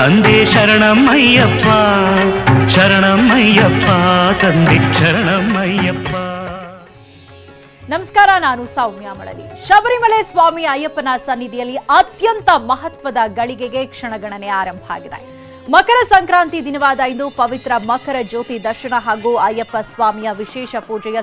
ತಂದೆ ಶರಣಮಯ್ಯಪ್ಪ ಶರಣಮಯ್ಯಪ್ಪ ತಂದೆ ಶರಣಮಯ್ಯಪ್ಪ. ನಮಸ್ಕಾರ, ನಾನು ಸೌಮ್ಯ ಮಳಲಿ. ಶಬರಿಮಲೆ ಸ್ವಾಮಿ ಅಯ್ಯಪ್ಪನ ಸನ್ನಿಧಿಯಲ್ಲಿ ಅತ್ಯಂತ ಮಹತ್ವದ ಗಳಿಗೆಗೆ ಕ್ಷಣಗಣನೆ ಆರಂಭ ಆಗಿದೆ. ಮಕರ ಸಂಕ್ರಾಂತಿ ದಿನವಾದ ಇಂದು ಪವಿತ್ರ ಮಕರ ಜ್ಯೋತಿ ದರ್ಶನ ಹಾಗೂ ಅಯ್ಯಪ್ಪ ಸ್ವಾಮಿಯ ವಿಶೇಷ ಪೂಜೆಯ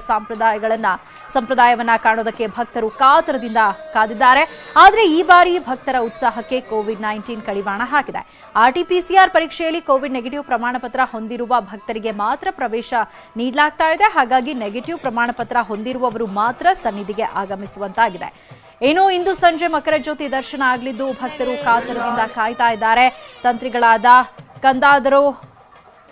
ಸಂಪ್ರದಾಯವನ್ನ ಕಾಣೋದಕ್ಕೆ ಭಕ್ತರು ಕಾತರದಿಂದ ಕಾದಿದ್ದಾರೆ. ಆದರೆ ಈ ಬಾರಿ ಭಕ್ತರ ಉತ್ಸಾಹಕ್ಕೆ ಕೋವಿಡ್-19 ಕಡಿವಾಣ ಹಾಕಿದೆ. ಆರ್ಟಿಪಿಸಿಆರ್ ಪರೀಕ್ಷೆಯಲ್ಲಿ ಕೋವಿಡ್ ನೆಗೆಟಿವ್ ಪ್ರಮಾಣ ಪತ್ರ ಹೊಂದಿರುವ ಭಕ್ತರಿಗೆ ಮಾತ್ರ ಪ್ರವೇಶ ನೀಡಲಾಗ್ತಾ ಇದೆ. ಹಾಗಾಗಿ ನೆಗೆಟಿವ್ ಪ್ರಮಾಣ ಪತ್ರ ಹೊಂದಿರುವವರು ಮಾತ್ರ ಸನ್ನಿಧಿಗೆ ಆಗಮಿಸುವಂತಾಗಿದೆ. ಇಂದು ಸಂಜೆ ಮಕರ ಜ್ಯೋತಿ ದರ್ಶನ ಆಗಲಿದ್ದು ಭಕ್ತರು ಕಾತರದಿಂದ ಕಾಯ್ತಾ ಇದ್ದಾರೆ. ತಂತ್ರಿಗಳಾದ ಕಂದಾದರು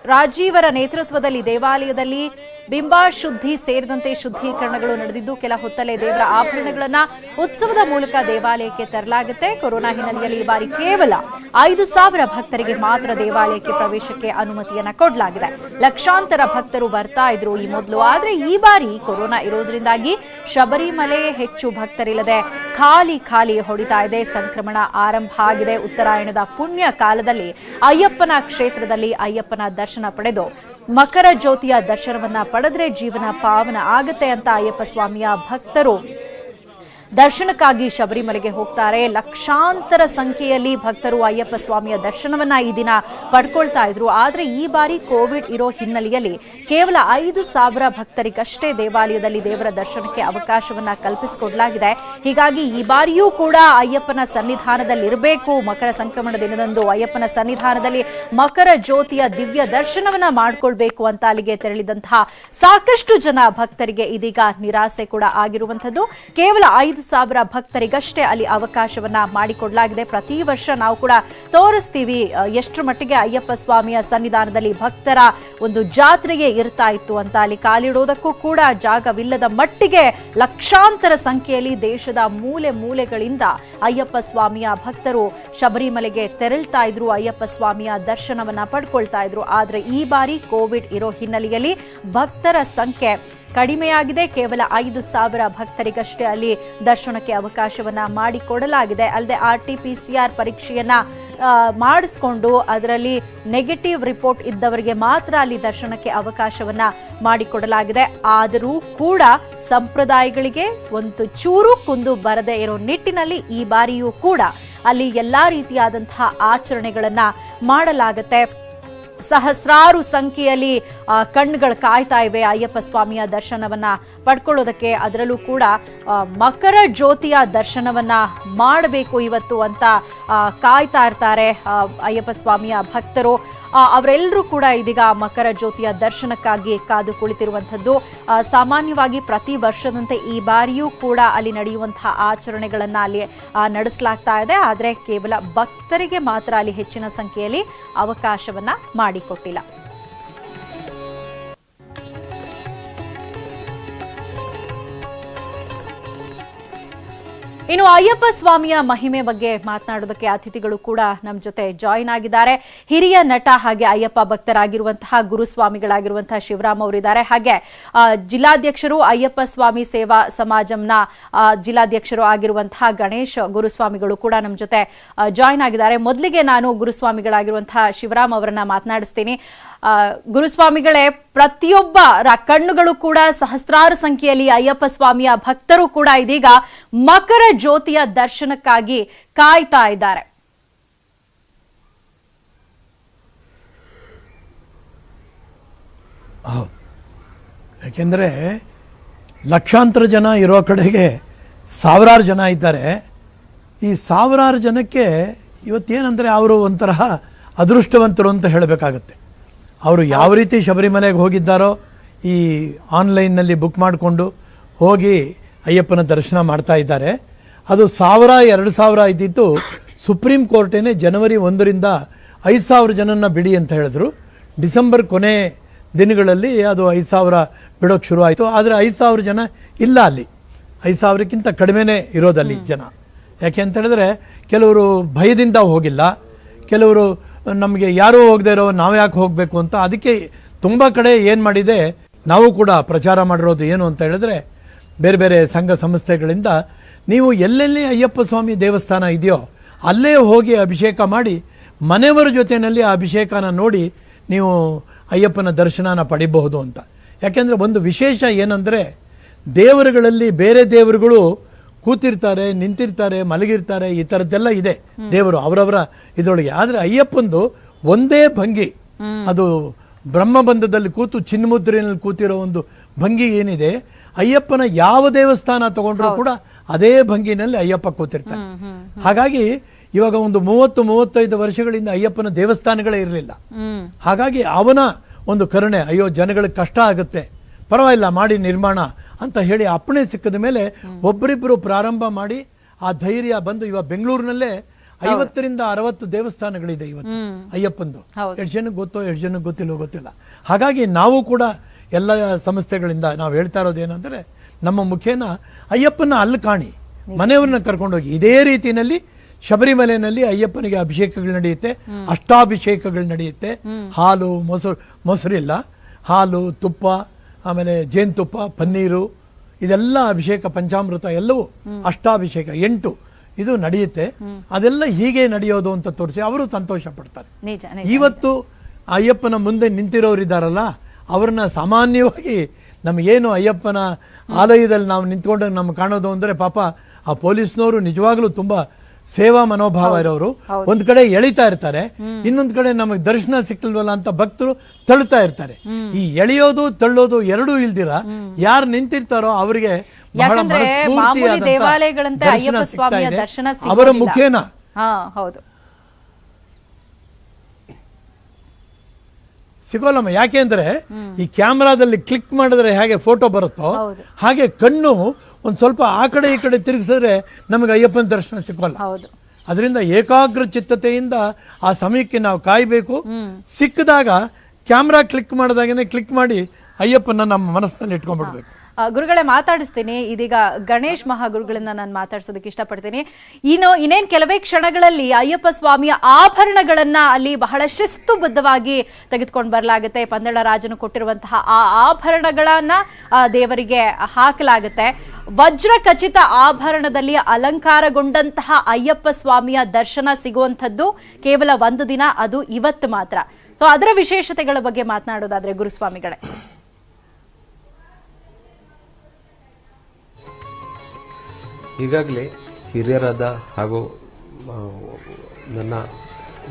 ರಾಜೀವರ ನೇತೃತ್ವದಲ್ಲಿ ದೇವಾಲಯದಲ್ಲಿ ಬಿಂಬ ಶುದ್ಧಿ ಸೇರಿದಂತೆ ಶುದ್ಧೀಕರಣಗಳು ನಡೆದಿದ್ದು ಕೆಲ ಹೊತ್ತಲೇ ದೇವರ ಆಭರಣಗಳನ್ನ ಉತ್ಸವದ ಮೂಲಕ ದೇವಾಲಯಕ್ಕೆ ತರಲಾಗುತ್ತೆ. ಕೊರೋನಾ ಹಿನ್ನೆಲೆಯಲ್ಲಿ ಈ ಬಾರಿ ಕೇವಲ 5,000 ಭಕ್ತರಿಗೆ ಮಾತ್ರ ದೇವಾಲಯಕ್ಕೆ ಪ್ರವೇಶಕ್ಕೆ ಅನುಮತಿಯನ್ನ ಕೊಡಲಾಗಿದೆ. ಲಕ್ಷಾಂತರ ಭಕ್ತರು ಬರ್ತಾ ಇದ್ರು ಈ ಮೊದಲು. ಆದ್ರೆ ಈ ಬಾರಿ ಕೊರೋನಾ ಇರೋದ್ರಿಂದಾಗಿ ಶಬರಿಮಲೆ ಹೆಚ್ಚು ಭಕ್ತರಿಲ್ಲದೆ ಖಾಲಿ ಹೊಡಿತಾ ಇದೆ. ಸಂಕ್ರಮಣ ಆರಂಭ ಆಗಿದೆ. ಉತ್ತರಾಯಣದ ಪುಣ್ಯ ಕಾಲದಲ್ಲಿ ಅಯ್ಯಪ್ಪನ ಕ್ಷೇತ್ರದಲ್ಲಿ ಅಯ್ಯಪ್ಪನ ದರ್ಶನ ಪಡೆದು ಮಕರ ಜ್ಯೋತಿಯ ದರ್ಶನವನ್ನ ಪಡೆದ್ರೆ ಜೀವನ ಪಾವನ ಆಗತ್ತೆ ಅಂತ ಅಯ್ಯಪ್ಪ ಸ್ವಾಮಿಯ ಭಕ್ತರು ದರ್ಶನಕ್ಕಾಗಿ ಶಬರಿಮಲೆಗೆ ಹೋಗ್ತಾರೆ. ಲಕ್ಷಾಂತರ ಸಂಖ್ಯೆಯಲ್ಲಿ ಭಕ್ತರು ಅಯ್ಯಪ್ಪ ಸ್ವಾಮಿಯ ದರ್ಶನವನ್ನ ಈ ದಿನ ಪಡ್ಕೊಳ್ತಾ ಇದ್ರು. ಆದ್ರೆ ಈ ಬಾರಿ ಕೋವಿಡ್ ಇರೋ ಹಿನ್ನೆಲೆಯಲ್ಲಿ ಕೇವಲ 5,000 ಭಕ್ತರಿಗಷ್ಟೇ ದೇವಾಲಯದಲ್ಲಿ ದೇವರ ದರ್ಶನಕ್ಕೆ ಅವಕಾಶವನ್ನ ಕಲ್ಪಿಸಿಕೊಡಲಾಗಿದೆ. ಹೀಗಾಗಿ ಈ ಬಾರಿಯೂ ಕೂಡ ಅಯ್ಯಪ್ಪನ ಸನ್ನಿಧಾನದಲ್ಲಿ ಇರಬೇಕು. ಮಕರ ಸಂಕ್ರಮಣ ದಿನದಂದು ಅಯ್ಯಪ್ಪನ ಸನ್ನಿಧಾನದಲ್ಲಿ ಮಕರ ಜ್ಯೋತಿಯ ದಿವ್ಯ ದರ್ಶನವನ್ನ ಮಾಡ್ಕೊಳ್ಬೇಕು ಅಂತ ಅಲ್ಲಿಗೆ ತೆರಳಿದಂತಹ ಸಾಕಷ್ಟು ಜನ ಭಕ್ತರಿಗೆ ಇದೀಗ ನಿರಾಸೆ ಕೂಡ ಆಗಿರುವಂತದ್ದು. ಕೇವಲ 5,000 ಭಕ್ತರಿಗಷ್ಟೇ ಅಲ್ಲಿ ಅವಕಾಶವನ್ನ ಮಾಡಿಕೊಡಲಾಗಿದೆ. ಪ್ರತಿ ವರ್ಷ ನಾವು ಕೂಡ ತೋರಿಸ್ತೀವಿ ಎಷ್ಟರ ಮಟ್ಟಿಗೆ ಅಯ್ಯಪ್ಪ ಸ್ವಾಮಿಯ ಸನ್ನಿಧಾನದಲ್ಲಿ ಭಕ್ತರ ಒಂದು ಜಾತ್ರೆಗೆ ಇರ್ತಾ ಇತ್ತು ಅಂತ. ಅಲ್ಲಿ ಕಾಲಿಡೋದಕ್ಕೂ ಕೂಡ ಜಾಗವಿಲ್ಲದ ಮಟ್ಟಿಗೆ ಲಕ್ಷಾಂತರ ಸಂಖ್ಯೆಯಲ್ಲಿ ದೇಶದ ಮೂಲೆಗಳಿಂದ ಅಯ್ಯಪ್ಪ ಸ್ವಾಮಿಯ ಭಕ್ತರು ಶಬರಿಮಲೆಗೆ ತೆರಳ್ತಾ ಇದ್ರು. ಅಯ್ಯಪ್ಪ ಸ್ವಾಮಿಯ ದರ್ಶನವನ್ನ ಪಡ್ಕೊಳ್ತಾ ಇದ್ರು. ಆದ್ರೆ ಈ ಬಾರಿ ಕೋವಿಡ್ ಇರೋ ಹಿನ್ನೆಲೆಯಲ್ಲಿ ಭಕ್ತರ ಸಂಖ್ಯೆ ಕಡಿಮೆಯಾಗಿದೆ. ಕೇವಲ 5,000 ಭಕ್ತರಿಗಷ್ಟೇ ಅಲ್ಲಿ ದರ್ಶನಕ್ಕೆ ಅವಕಾಶವನ್ನ ಮಾಡಿಕೊಡಲಾಗಿದೆ. ಅಲ್ಲದೆ RT-PCR ಪರೀಕ್ಷೆಯನ್ನ ಮಾಡಿಸ್ಕೊಂಡು ಅದರಲ್ಲಿ ನೆಗೆಟಿವ್ ರಿಪೋರ್ಟ್ ಇದ್ದವರಿಗೆ ಮಾತ್ರ ಅಲ್ಲಿ ದರ್ಶನಕ್ಕೆ ಅವಕಾಶವನ್ನ ಮಾಡಿಕೊಡಲಾಗಿದೆ. ಆದರೂ ಕೂಡ ಸಂಪ್ರದಾಯಗಳಿಗೆ ಒಂದು ಚೂರು ಕುಂದು ಬರದೇ ಇರೋ ನಿಟ್ಟಿನಲ್ಲಿ ಈ ಬಾರಿಯೂ ಕೂಡ ಅಲ್ಲಿ ಎಲ್ಲಾ ರೀತಿಯಾದಂತಹ ಆಚರಣೆಗಳನ್ನ ಮಾಡಲಾಗುತ್ತೆ. ಸಹಸ್ರಾರು ಸಂಖ್ಯೆಯಲ್ಲಿ ಕಣ್ಣುಗಳು ಕಾಯ್ತಾ ಇವೆ ಅಯ್ಯಪ್ಪ ಸ್ವಾಮಿಯ ದರ್ಶನವನ್ನ ಪಡ್ಕೊಳ್ಳೋದಕ್ಕೆ. ಅದರಲ್ಲೂ ಕೂಡ ಮಕರ ಜ್ಯೋತಿಯ ದರ್ಶನವನ್ನ ಮಾಡಬೇಕು ಇವತ್ತು ಅಂತ ಕಾಯ್ತಾ ಇರ್ತಾರೆ ಅಯ್ಯಪ್ಪ ಸ್ವಾಮಿಯ ಭಕ್ತರು. ಅವರೆಲ್ಲರೂ ಕೂಡ ಇದೀಗ ಮಕರ ಜ್ಯೋತಿಯ ದರ್ಶನಕ್ಕಾಗಿ ಕಾದು ಕುಳಿತಿರುವಂಥದ್ದು. ಸಾಮಾನ್ಯವಾಗಿ ಪ್ರತಿ ವರ್ಷದಂತೆ ಈ ಬಾರಿಯೂ ಕೂಡ ಅಲ್ಲಿ ನಡೆಯುವಂತಹ ಆಚರಣೆಗಳನ್ನ ಅಲ್ಲಿ ನಡೆಸಲಾಗ್ತಾ ಇದೆ. ಆದರೆ ಕೇವಲ ಭಕ್ತರಿಗೆ ಮಾತ್ರ ಅಲ್ಲಿ ಹೆಚ್ಚಿನ ಸಂಖ್ಯೆಯಲ್ಲಿ ಅವಕಾಶವನ್ನ ಮಾಡಿಕೊಟ್ಟಿಲ್ಲ. ಇನ್ನು ಅಯ್ಯಪ್ಪ ಸ್ವಾಮಿಯ ಮಹಿಮೆ ಬಗ್ಗೆ ಮಾತನಾಡೋದಕ್ಕೆ ಅತಿಥಿಗಳು ಕೂಡ ನಮ್ಮ ಜೊತೆ ಜಾಯಿನ್ ಆಗಿದ್ದಾರೆ. ಹಿರಿಯ ನಟ ಹಾಗೆ ಅಯ್ಯಪ್ಪ ಭಕ್ತರಾಗಿರುವಂತಹ ಗುರುಸ್ವಾಮಿಗಳಾಗಿರುವಂತಹ ಶಿವರಾಮ್ ಅವರಿದ್ದಾರೆ. ಹಾಗೆ ಜಿಲ್ಲಾಧ್ಯಕ್ಷರು ಅಯ್ಯಪ್ಪ ಸ್ವಾಮಿ ಸೇವಾ ಸಮಾಜಂನ ಜಿಲ್ಲಾಧ್ಯಕ್ಷರು ಆಗಿರುವಂತಹ ಗಣೇಶ್ ಗುರುಸ್ವಾಮಿಗಳು ಕೂಡ ನಮ್ಮ ಜೊತೆ ಜಾಯಿನ್ ಆಗಿದ್ದಾರೆ. ಮೊದಲಿಗೆ ನಾನು ಗುರುಸ್ವಾಮಿಗಳಾಗಿರುವಂತಹ ಶಿವರಾಮ್ ಅವರನ್ನ ಮಾತನಾಡಿಸ್ತೀನಿ. ಗುರುಸ್ವಾಮಿಗಳೇ, ಪ್ರತಿಯೊಬ್ಬರ ಕಣ್ಣುಗಳು ಕೂಡ ಸಹಸ್ರಾರು ಸಂಖ್ಯೆಯಲ್ಲಿ ಅಯ್ಯಪ್ಪ ಸ್ವಾಮಿಯ ಭಕ್ತರು ಕೂಡ ಇದೀಗ ಮಕರ ಜ್ಯೋತಿಯ ದರ್ಶನಕ್ಕಾಗಿ ಕಾಯ್ತಾ ಇದ್ದಾರೆ. ಯಾಕೆಂದರೆ ಲಕ್ಷಾಂತರ ಜನ ಇರೋ ಕಡೆಗೆ ಸಾವಿರಾರು ಜನ ಇದ್ದಾರೆ. ಈ ಸಾವಿರಾರು ಜನಕ್ಕೆ ಇವತ್ತೇನಂದರೆ ಅವರು ಒಂಥರ ಅದೃಷ್ಟವಂತರು ಅಂತ ಹೇಳಬೇಕಾಗತ್ತೆ. ಅವರು ಯಾವ ರೀತಿ ಶಬರಿಮಲೆಗೆ ಹೋಗಿದ್ದಾರೋ ಈ ಆನ್ಲೈನ್ನಲ್ಲಿ ಬುಕ್ ಮಾಡಿಕೊಂಡು ಹೋಗಿ ಅಯ್ಯಪ್ಪನ ದರ್ಶನ ಮಾಡ್ತಾ ಇದ್ದಾರೆ. ಅದು 1,000-2,000 ಇದ್ದಿತ್ತು. ಸುಪ್ರೀಂ ಕೋರ್ಟೇನೆ ಜನವರಿ 1ರಿಂದ 5,000 ಜನನ್ನ ಬಿಡಿ ಅಂತ ಹೇಳಿದ್ರು. ಡಿಸೆಂಬರ್ ಕೊನೆ ದಿನಗಳಲ್ಲಿ ಅದು 5,000 ಬಿಡೋಕ್ಕೆ ಶುರು ಆಯಿತು. ಆದರೆ 5,000 ಜನ ಇಲ್ಲ, ಅಲ್ಲಿ 5,000ಕ್ಕಿಂತ ಕಡಿಮೆನೇ ಇರೋದಲ್ಲಿ ಜನ. ಯಾಕೆ ಅಂತ ಹೇಳಿದ್ರೆ ಕೆಲವರು ಭಯದಿಂದ ಹೋಗಿಲ್ಲ, ಕೆಲವರು ನಮಗೆ ಯಾರೂ ಹೋಗದೆ ಇರೋ ನಾವು ಯಾಕೆ ಹೋಗಬೇಕು ಅಂತ. ಅದಕ್ಕೆ ತುಂಬ ಕಡೆ ಏನು ಮಾಡಿದೆ, ನಾವು ಕೂಡ ಪ್ರಚಾರ ಮಾಡಿರೋದು ಏನು ಅಂತ ಹೇಳಿದ್ರೆ ಬೇರೆ ಬೇರೆ ಸಂಘ ಸಂಸ್ಥೆಗಳಿಂದ ನೀವು ಎಲ್ಲೆಲ್ಲಿ ಅಯ್ಯಪ್ಪ ಸ್ವಾಮಿ ದೇವಸ್ಥಾನ ಇದೆಯೋ ಅಲ್ಲೇ ಹೋಗಿ ಅಭಿಷೇಕ ಮಾಡಿ ಮನೆಯವರ ಜೊತೆಯಲ್ಲಿ ಆ ಅಭಿಷೇಕನ ನೋಡಿ ನೀವು ಅಯ್ಯಪ್ಪನ ದರ್ಶನನ ಪಡಿಬಹುದು ಅಂತ. ಯಾಕೆಂದರೆ ಒಂದು ವಿಶೇಷ ಏನಂದರೆ, ದೇವರುಗಳಲ್ಲಿ ಬೇರೆ ದೇವರುಗಳು ಕೂತಿರ್ತಾರೆ, ನಿಂತಿರ್ತಾರೆ, ಮಲಗಿರ್ತಾರೆ, ಈ ಥರದ್ದೆಲ್ಲ ಇದೆ ದೇವರು ಅವರವರ ಇದರೊಳಗೆ. ಆದರೆ ಅಯ್ಯಪ್ಪಂದು ಒಂದೇ ಭಂಗಿ, ಅದು ಬ್ರಹ್ಮಬಂಧದಲ್ಲಿ ಕೂತು ಚಿನ್ಮುದ್ರೆಯಲ್ಲಿ ಕೂತಿರೋ ಒಂದು ಭಂಗಿ ಏನಿದೆ, ಅಯ್ಯಪ್ಪನ ಯಾವ ದೇವಸ್ಥಾನ ತಗೊಂಡ್ರೂ ಕೂಡ ಅದೇ ಭಂಗಿನಲ್ಲಿ ಅಯ್ಯಪ್ಪ ಕೂತಿರ್ತಾನೆ. ಹಾಗಾಗಿ ಇವಾಗ ಒಂದು 30-35 ವರ್ಷಗಳಿಂದ ಅಯ್ಯಪ್ಪನ ದೇವಸ್ಥಾನಗಳೇ ಇರಲಿಲ್ಲ. ಹಾಗಾಗಿ ಅವನ ಒಂದು ಕರುಣೆ, ಅಯ್ಯೋ ಜನಗಳಿಗೆ ಕಷ್ಟ ಆಗುತ್ತೆ, ಪರವಾಗಿಲ್ಲ ಮಾಡಿ ನಿರ್ಮಾಣ ಅಂತ ಹೇಳಿ ಅಪ್ಪಣೆ ಸಿಕ್ಕದ ಮೇಲೆ ಒಬ್ಬರಿಬ್ಬರು ಪ್ರಾರಂಭ ಮಾಡಿ ಆ ಧೈರ್ಯ ಬಂದು ಇವಾಗ ಬೆಂಗಳೂರಿನಲ್ಲೇ 50ರಿಂದ 60 ದೇವಸ್ಥಾನಗಳಿದೆ ಇವತ್ತು ಅಯ್ಯಪ್ಪಂದು. 2 ಜನಕ್ಕೆ ಗೊತ್ತೋ 2 ಜನಕ್ಕೆ ಗೊತ್ತಿಲ್ಲ. ಹಾಗಾಗಿ ನಾವು ಕೂಡ ಎಲ್ಲ ಸಂಸ್ಥೆಗಳಿಂದ ನಾವು ಹೇಳ್ತಾ ಇರೋದು ಏನಂದ್ರೆ, ನಮ್ಮ ಮುಖೇನ ಅಯ್ಯಪ್ಪನ ಅಲ್ಲಿ ಕಾಣಿ, ಮನೆಯವ್ರನ್ನ ಕರ್ಕೊಂಡೋಗಿ. ಇದೇ ರೀತಿಯಲ್ಲಿ ಶಬರಿಮಲೆಯಲ್ಲಿ ಅಯ್ಯಪ್ಪನಿಗೆ ಅಭಿಷೇಕಗಳು ನಡೆಯುತ್ತೆ, ಅಷ್ಟಾಭಿಷೇಕಗಳು ನಡೆಯುತ್ತೆ. ಹಾಲು ಮೊಸರಿಲ್ಲ, ಹಾಲು, ತುಪ್ಪ, ಆಮೇಲೆ ಜೇನುತುಪ್ಪ, ಪನ್ನೀರು, ಇದೆಲ್ಲ ಅಭಿಷೇಕ, ಪಂಚಾಮೃತ ಎಲ್ಲವೂ ಅಷ್ಟಾಭಿಷೇಕ 8 ಇದು ನಡೆಯುತ್ತೆ. ಅದೆಲ್ಲ ಹೀಗೆ ನಡೆಯೋದು ಅಂತ ತೋರಿಸಿ ಅವರು ಸಂತೋಷ ಪಡ್ತಾರೆ. ಇವತ್ತು ಅಯ್ಯಪ್ಪನ ಮುಂದೆ ನಿಂತಿರೋರಿದ್ದಾರಲ್ಲ, ಅವ್ರನ್ನ ಸಾಮಾನ್ಯವಾಗಿ ನಮಗೇನು ಅಯ್ಯಪ್ಪನ ಆಲಯದಲ್ಲಿ ನಾವು ನಿಂತ್ಕೊಂಡಾಗ ನಮ್ಗೆ ಕಾಣೋದು ಅಂದರೆ, ಪಾಪ ಆ ಪೊಲೀಸ್ನವರು ನಿಜವಾಗ್ಲೂ ತುಂಬಾ ಸೇವಾ ಮನೋಭಾವ ಇರೋರು. ಒಂದ್ ಕಡೆ ಎಳಿತಾ ಇರ್ತಾರೆ, ಇನ್ನೊಂದ್ ಕಡೆ ನಮಗೆ ದರ್ಶನ ಸಿಕ್ಕಲ್ವಲ್ಲ ಅಂತ ಭಕ್ತರು ತಳ್ಳುತ್ತಾ ಇರ್ತಾರೆ. ಈ ಎಳೆಯೋದು ತಳ್ಳೋದು ಎರಡೂ ಇಲ್ದಿರ ಯಾರು ನಿಂತಿರ್ತಾರೋ ಅವರಿಗೆ ಬಹಳ ಮನಸ್ಫೂರ್ತಿಯಾದ ದರ್ಶನ ಸಿಗ್ತಾ ಇದೆ ಅವರ ಮುಖೇನ. ಸಿಗೋಲ್ಲಮ್ಮ. ಯಾಕೆಂದ್ರೆ ಈ ಕ್ಯಾಮ್ರಾದಲ್ಲಿ ಕ್ಲಿಕ್ ಮಾಡಿದ್ರೆ ಹೇಗೆ ಫೋಟೋ ಬರುತ್ತೋ ಹಾಗೆ ಕಣ್ಣು ಒಂದ್ ಸ್ವಲ್ಪ ಆ ಕಡೆ ಈ ಕಡೆ ತಿರುಗಿಸಿದ್ರೆ ನಮಗೆ ಅಯ್ಯಪ್ಪನ ದರ್ಶನ ಸಿಗೋಲ್ಲ. ಅದರಿಂದ ಏಕಾಗ್ರ ಚಿತ್ತತೆಯಿಂದ ಆ ಸಮಯಕ್ಕೆ ನಾವು ಕಾಯಬೇಕು. ಸಿಕ್ಕಿದಾಗ ಕ್ಯಾಮ್ರಾ ಕ್ಲಿಕ್ ಮಾಡಿದಾಗನೇ ಕ್ಲಿಕ್ ಮಾಡಿ ಅಯ್ಯಪ್ಪನ ನಮ್ಮ ಮನಸ್ಸಿನಲ್ಲಿ ಇಟ್ಕೊಂಡ್ಬಿಡ್ಬೇಕು. ಗುರುಗಳೇ ಮಾತಾಡಿಸ್ತೀನಿ. ಇದೀಗ ಗಣೇಶ್ ಮಹಾಗುರುಗಳನ್ನ ನಾನು ಮಾತಾಡ್ಸೋದಕ್ಕೆ ಇಷ್ಟಪಡ್ತೀನಿ. ಇನ್ನೇನ್ ಕೆಲವೇ ಕ್ಷಣಗಳಲ್ಲಿ ಅಯ್ಯಪ್ಪ ಸ್ವಾಮಿಯ ಆಭರಣಗಳನ್ನ ಅಲ್ಲಿ ಬಹಳ ಶಿಸ್ತುಬದ್ಧವಾಗಿ ತೆಗೆದುಕೊಂಡು ಬರಲಾಗುತ್ತೆ. ಪಂದಳ ರಾಜನು ಕೊಟ್ಟಿರುವಂತಹ ಆ ಆಭರಣಗಳನ್ನ ದೇವರಿಗೆ ಹಾಕಲಾಗುತ್ತೆ. ವಜ್ರ ಖಚಿತ ಆಭರಣದಲ್ಲಿ ಅಲಂಕಾರಗೊಂಡಂತಹ ಅಯ್ಯಪ್ಪ ಸ್ವಾಮಿಯ ದರ್ಶನ ಸಿಗುವಂಥದ್ದು ಕೇವಲ 1 ದಿನ, ಅದು ಇವತ್ತು ಮಾತ್ರ. ಸೊ ಅದರ ವಿಶೇಷತೆಗಳ ಬಗ್ಗೆ ಮಾತನಾಡೋದಾದ್ರೆ ಗುರುಸ್ವಾಮಿಗಳೇ. ಈಗಾಗಲೇ ಹಿರಿಯರಾದ ಹಾಗೂ ನನ್ನ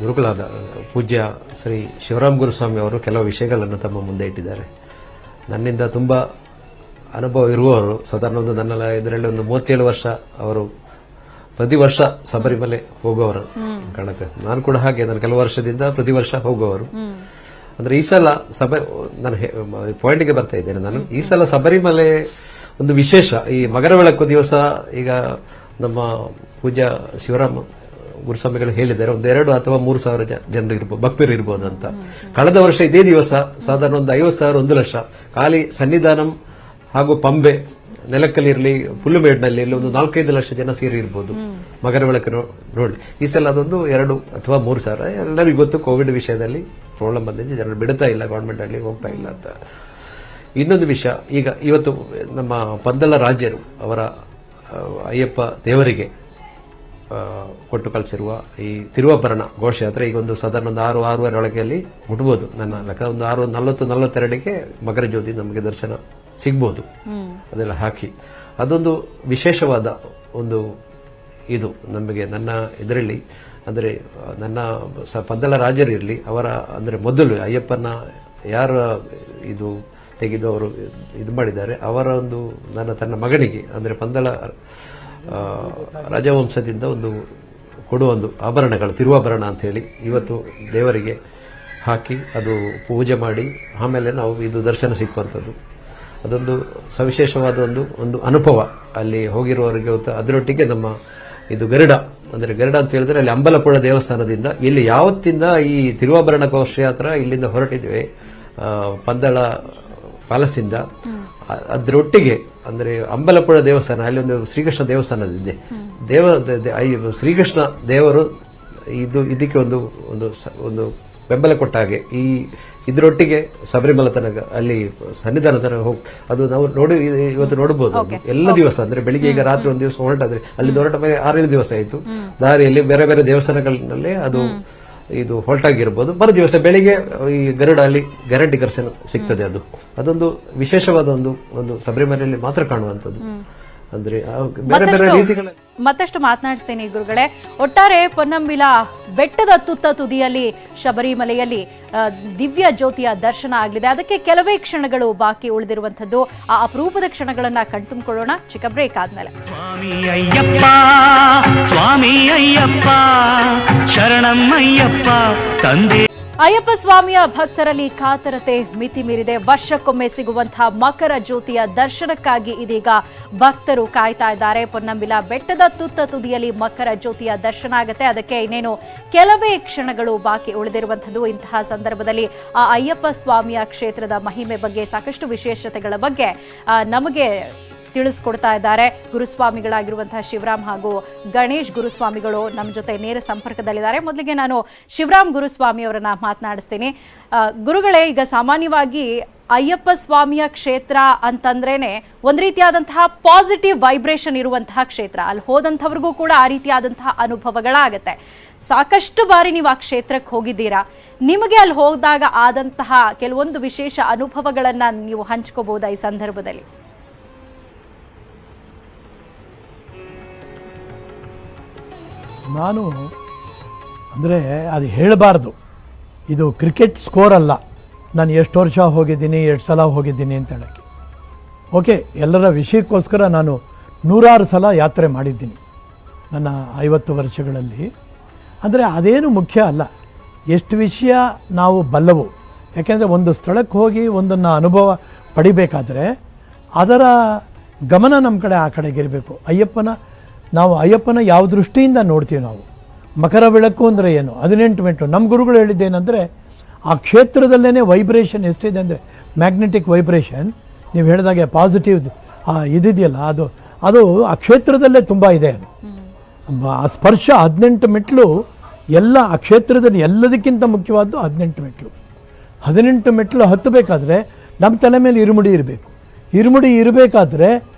ಗುರುಗಳಾದ ಪೂಜ್ಯ ಶ್ರೀ ಶಿವರಾಮ್ ಗುರುಸ್ವಾಮಿ ಅವರು ಕೆಲವು ವಿಷಯಗಳನ್ನು ತಮ್ಮ ಮುಂದೆ ಇಟ್ಟಿದ್ದಾರೆ. ನನ್ನಿಂದ ತುಂಬ ಅನುಭವ ಇರುವವರು, ಸಾಧಾರಣ ಒಂದು ನನ್ನ ಇದರಲ್ಲಿ ಒಂದು 37 ವರ್ಷ ಅವರು ಪ್ರತಿ ವರ್ಷ ಶಬರಿಮಲೆ ಹೋಗುವವರು ಕಾಣುತ್ತೆ. ನಾನು ಕೂಡ ಹಾಗೆ, ನಾನು ಕೆಲವು ವರ್ಷದಿಂದ ಪ್ರತಿ ವರ್ಷ ಹೋಗುವವರು. ಅಂದ್ರೆ ಈ ಸಲ ನಾನು ಪಾಯಿಂಟ್ಗೆ ಬರ್ತಾ ಇದ್ದೇನೆ. ನಾನು ಈ ಸಲ ಶಬರಿಮಲೆ ಒಂದು ವಿಶೇಷ, ಈ ಮಕರ ಬೆಳಕು ದಿವಸ ಈಗ ನಮ್ಮ ಪೂಜ್ಯ ಶಿವರಾಮ ಗುರುಸ್ವಾಮಿಗಳು ಹೇಳಿದ್ದಾರೆ, ಒಂದು 2 ಅಥವಾ 3 ಸಾವಿರ ಜನರು ಇರ್ಬೋದು, ಭಕ್ತರು ಇರ್ಬೋದು ಅಂತ. ಕಳೆದ ವರ್ಷ ಇದೇ ದಿವಸ ಸಾಧಾರಣ ಒಂದು 50,000 1 ಲಕ್ಷ ಖಾಲಿ ಸನ್ನಿಧಾನಂ ಹಾಗೂ ಪಂಬೆ ನೆಲಕ್ಕಲ್ಲಿರಲಿ ಪುಲ್ಲುಮೇಡ್ನಲ್ಲಿ ಒಂದು 4-5 ಲಕ್ಷ ಜನ ಸೇರಿ ಇರ್ಬೋದು ಮಕರ ಬೆಳಕು ನೋಡಿ. ಈ ಸಲ ಅದೊಂದು 2 ಅಥವಾ 3 ಸಾವಿರ. ಎಲ್ಲರಿಗೂ ಗೊತ್ತು, ಕೋವಿಡ್ ವಿಷಯದಲ್ಲಿ ಪ್ರಾಬ್ಲಮ್ ಬಂದಿದೆ, ಜನರು ಬಿಡ್ತಾ ಇಲ್ಲ, ಗವರ್ಮೆಂಟ್ ಅಲ್ಲಿ ಹೋಗ್ತಾ ಇಲ್ಲ ಅಂತ. ಇನ್ನೊಂದು ವಿಷಯ, ಇವತ್ತು ನಮ್ಮ ಪಂದಳ ರಾಜ್ಯರು ಅವರ ಅಯ್ಯಪ್ಪ ದೇವರಿಗೆ ಕೊಟ್ಟು ಕಳಿಸಿರುವ ಈ ತಿರುವಾಭರಣ ಘೋಷಯಾತ್ರೆ ಈಗ ಒಂದು ಸಾಧಾರಣ ಒಂದು 6-6:30 ಒಳಗೆಯಲ್ಲಿ ಮುಟ್ಬೋದು. ನನ್ನ ಲೆಕ್ಕ ಒಂದು 6:40-42ಕ್ಕೆ ಮಕರ ಜ್ಯೋತಿ ನಮಗೆ ದರ್ಶನ ಸಿಗ್ಬೋದು. ಅದೆಲ್ಲ ಹಾಕಿ ಅದೊಂದು ವಿಶೇಷವಾದ ಒಂದು ಇದು ನಮಗೆ ನನ್ನ ಇದರಲ್ಲಿ, ಅಂದರೆ ನನ್ನ ಪಂದಳ ರಾಜರಿರಲಿ ಅವರ ಅಂದರೆ ಮೊದಲು ಅಯ್ಯಪ್ಪನ ಯಾರ ಇದು ತೆಗೆದು ಅವರು ಇದು ಮಾಡಿದ್ದಾರೆ, ಅವರ ಒಂದು ತನ್ನ ಮಗನಿಗೆ ಅಂದರೆ ಪಂದಳ ರಾಜವಂಶದಿಂದ ಒಂದು ಕೊಡುವ ಒಂದು ಆಭರಣಗಳು, ತಿರುವಾಭರಣ ಅಂತ ಹೇಳಿ ಇವತ್ತು ದೇವರಿಗೆ ಹಾಕಿ ಅದು ಪೂಜೆ ಮಾಡಿ ಆಮೇಲೆ ನಾವು ಇದು ದರ್ಶನ ಸಿಕ್ಕುವಂಥದ್ದು. ಅದೊಂದು ಸವಿಶೇಷವಾದ ಒಂದು ಅನುಭವ ಅಲ್ಲಿ ಹೋಗಿರುವವರಿಗೆ. ಅದರೊಟ್ಟಿಗೆ ನಮ್ಮ ಇದು ಗರುಡ, ಅಂದರೆ ಗರುಡ ಅಂತ ಹೇಳಿದ್ರೆ ಅಲ್ಲಿ ಅಂಬಲಪುರ ದೇವಸ್ಥಾನದಿಂದ ಇಲ್ಲಿ ಯಾವತ್ತಿಂದ ಈ ತಿರುವಾಭರಣ ಘೋಷಯಾತ್ರೆ ಇಲ್ಲಿಂದ ಹೊರಟಿದ್ವಿ ಪಂದಳ ಪ್ಯಾಲೇಸಿಂದ, ಅದರೊಟ್ಟಿಗೆ ಅಂದರೆ ಅಂಬಲಪುರ ದೇವಸ್ಥಾನ ಅಲ್ಲಿ ಒಂದು ಶ್ರೀಕೃಷ್ಣ ದೇವಸ್ಥಾನದಿದೆ. ಶ್ರೀಕೃಷ್ಣ ದೇವರು ಇದಕ್ಕೆ ಒಂದು ಬೆಂಬಲ ಕೊಟ್ಟ ಹಾಗೆ ಈ ಇದರೊಟ್ಟಿಗೆ ಶಬರಿಮಲೆ ತನಕ ಅಲ್ಲಿ ಸನ್ನಿಧಾನ ತನಕ ಹೋಗಿ ಅದು ನಾವು ಇವತ್ತು ನೋಡಬಹುದು. ಎಲ್ಲ ದಿವಸ ಅಂದ್ರೆ ಬೆಳಿಗ್ಗೆ ಈಗ ರಾತ್ರಿ ಒಂದು ದಿವಸ ಹೊರಟಾದ್ರೆ ಅಲ್ಲಿ ಹೊರಟ ಮೇಲೆ 6-7 ದಿವಸ ಆಯಿತು. ದಾರಿಯಲ್ಲಿ ಬೇರೆ ಬೇರೆ ದೇವಸ್ಥಾನಗಳಲ್ಲಿ ಅದು ಇದು ಹೊರಟಾಗಿರ್ಬೋದು. ಮರುದಿವಸ ಬೆಳಿಗ್ಗೆ ಈ ಗರುಡಲ್ಲಿ ಗ್ಯಾರಂಟಿ ದರ್ಶನ ಸಿಗ್ತದೆ. ಅದೊಂದು ವಿಶೇಷವಾದ ಒಂದು ಶಬರಿಮಲೆಯಲ್ಲಿ ಮಾತ್ರ ಕಾಣುವಂಥದ್ದು. ಅಂದ್ರೆ ಬೇರೆ ಬೇರೆ ರೀತಿಗಳ ಮತ್ತಷ್ಟು ಮಾತನಾಡಿಸ್ತೇನೆ ಗುರುಗಳೇ. ಒಟ್ಟಾರೆ ಪೊನ್ನಂಬಿಲ ಬೆಟ್ಟದ ತುತ್ತ ತುದಿಯಲ್ಲಿ ಶಬರಿಮಲೆಯಲ್ಲಿ ದಿವ್ಯ ಜ್ಯೋತಿಯ ದರ್ಶನ ಆಗಲಿದೆ. ಅದಕ್ಕೆ ಕೆಲವೇ ಕ್ಷಣಗಳು ಬಾಕಿ ಉಳಿದಿರುವಂತದ್ದು. ಆ ಅಪರೂಪದ ಕ್ಷಣಗಳನ್ನ ಕಣ್ತುಂಬಿಕೊಳ್ಳೋಣ ಚಿಕ್ಕ ಬ್ರೇಕ್ ಆದ್ಮೇಲೆ. ಸ್ವಾಮಿ ಅಯ್ಯಪ್ಪ ಸ್ವಾಮಿ ಅಯ್ಯಪ್ಪ ಶರಣಂ ಅಯ್ಯಪ್ಪ ತಂದೆ. ಅಯ್ಯಪ್ಪ ಸ್ವಾಮಿಯ ಭಕ್ತರಲ್ಲಿ ಕಾತರತೆ ಮಿತಿ ಮೀರಿದೆ. ವರ್ಷಕ್ಕೊಮ್ಮೆ ಸಿಗುವಂತಹ ಮಕರ ಜ್ಯೋತಿಯ ದರ್ಶನಕ್ಕಾಗಿ ಇದೀಗ ಭಕ್ತರು ಕಾಯ್ತಾ ಇದ್ದಾರೆ. ಪೊನ್ನಂಬಿಲ ಬೆಟ್ಟದ ತುತ್ತ ತುದಿಯಲ್ಲಿ ಮಕರ ಜ್ಯೋತಿಯ ದರ್ಶನ ಆಗುತ್ತೆ. ಅದಕ್ಕೆ ಇನ್ನೇನು ಕೆಲವೇ ಕ್ಷಣಗಳು ಬಾಕಿ ಉಳಿದಿರುವಂಥದ್ದು. ಇಂತಹ ಸಂದರ್ಭದಲ್ಲಿ ಆ ಅಯ್ಯಪ್ಪ ಸ್ವಾಮಿಯ ಕ್ಷೇತ್ರದ ಮಹಿಮೆ ಬಗ್ಗೆ, ಸಾಕಷ್ಟು ವಿಶೇಷತೆಗಳ ಬಗ್ಗೆ ನಮಗೆ ತಿಳಿಸ್ಕೊಡ್ತಾ ಇದ್ದಾರೆ ಗುರುಸ್ವಾಮಿಗಳಾಗಿರುವಂತಹ ಶಿವರಾಮ್ ಹಾಗೂ ಗಣೇಶ್ ಗುರುಸ್ವಾಮಿಗಳು ನಮ್ಮ ಜೊತೆ ನೇರ ಸಂಪರ್ಕದಲ್ಲಿದ್ದಾರೆ. ಮೊದಲಿಗೆ ನಾನು ಶಿವರಾಮ್ ಗುರುಸ್ವಾಮಿ ಅವರನ್ನ ಮಾತನಾಡಿಸ್ತೀನಿ. ಗುರುಗಳೇ, ಈಗ ಸಾಮಾನ್ಯವಾಗಿ ಅಯ್ಯಪ್ಪ ಸ್ವಾಮಿಯ ಕ್ಷೇತ್ರ ಅಂತಂದ್ರೇನೆ ಒಂದ್ ರೀತಿಯಾದಂತಹ ಪಾಸಿಟಿವ್ ವೈಬ್ರೇಷನ್ ಇರುವಂತಹ ಕ್ಷೇತ್ರ. ಅಲ್ಲಿ ಹೋದಂಥವ್ರಿಗೂ ಕೂಡ ಆ ರೀತಿಯಾದಂತಹ ಅನುಭವಗಳಾಗತ್ತೆ. ಸಾಕಷ್ಟು ಬಾರಿ ನೀವು ಆ ಕ್ಷೇತ್ರಕ್ಕೆ ಹೋಗಿದ್ದೀರಾ. ನಿಮಗೆ ಅಲ್ಲಿ ಹೋದಾಗ ಆದಂತಹ ಕೆಲವೊಂದು ವಿಶೇಷ ಅನುಭವಗಳನ್ನ ನೀವು ಹಂಚ್ಕೋಬಹುದಾ ಈ ಸಂದರ್ಭದಲ್ಲಿ? ನಾನು ಅಂದರೆ ಅದು ಹೇಳಬಾರ್ದು, ಇದು ಕ್ರಿಕೆಟ್ ಸ್ಕೋರ್ ಅಲ್ಲ. ನಾನು ಎಷ್ಟು ವರ್ಷ ಹೋಗಿದ್ದೀನಿ, ಎಷ್ಟು ಸಲ ಹೋಗಿದ್ದೀನಿ ಅಂತ ಹೇಳೋಕ್ಕೆ. ಓಕೆ, ಎಲ್ಲರ ವಿಷಯಕ್ಕೋಸ್ಕರ ನಾನು 100 ಸಲ ಯಾತ್ರೆ ಮಾಡಿದ್ದೀನಿ ನನ್ನ 50 ವರ್ಷಗಳಲ್ಲಿ. ಅಂದರೆ ಅದೇನು ಮುಖ್ಯ ಅಲ್ಲ, ಎಷ್ಟು ವಿಷಯ ನಾವು ಬಲ್ಲವು. ಯಾಕೆಂದರೆ ಒಂದು ಸ್ಥಳಕ್ಕೆ ಹೋಗಿ ಒಂದನ್ನು ಅನುಭವ ಪಡಿಬೇಕಾದ್ರೆ ಅದರ ಗಮನ ನಮ್ಮ ಕಡೆ ಆ ಕಡೆಗೆ ಇರಬೇಕು. ಅಯ್ಯಪ್ಪನ ಯಾವ ದೃಷ್ಟಿಯಿಂದ ನೋಡ್ತೀವಿ ನಾವು. ಮಕರ ಬೆಳಕು ಅಂದರೆ ಏನು, 18 ಮೆಟ್ಲು. ನಮ್ಮ ಗುರುಗಳು ಹೇಳಿದ್ದೇನೆಂದರೆ ಆ ಕ್ಷೇತ್ರದಲ್ಲೇ ವೈಬ್ರೇಷನ್ ಎಷ್ಟಿದೆ ಅಂದರೆ ಮ್ಯಾಗ್ನೆಟಿಕ್ ವೈಬ್ರೇಷನ್, ನೀವು ಹೇಳಿದಾಗೆ ಪಾಸಿಟಿವ್ ಇದಿದೆಯಲ್ಲ, ಅದು ಆ ಕ್ಷೇತ್ರದಲ್ಲೇ ತುಂಬ ಇದೆ. ಅದು ಆ ಸ್ಪರ್ಶ 18 ಮೆಟ್ಲು ಎಲ್ಲ ಆ ಕ್ಷೇತ್ರದಲ್ಲಿ ಎಲ್ಲದಕ್ಕಿಂತ ಮುಖ್ಯವಾದ್ದು 18 ಮೆಟ್ಲು. 18 ಮೆಟ್ಲು ಹತ್ತಬೇಕಾದ್ರೆ ನಮ್ಮ ತಲೆ ಮೇಲೆ ಇರುಮುಡಿ ಇರಬೇಕು. ಇರುಮುಡಿ ಇರಬೇಕಾದ್ರೆ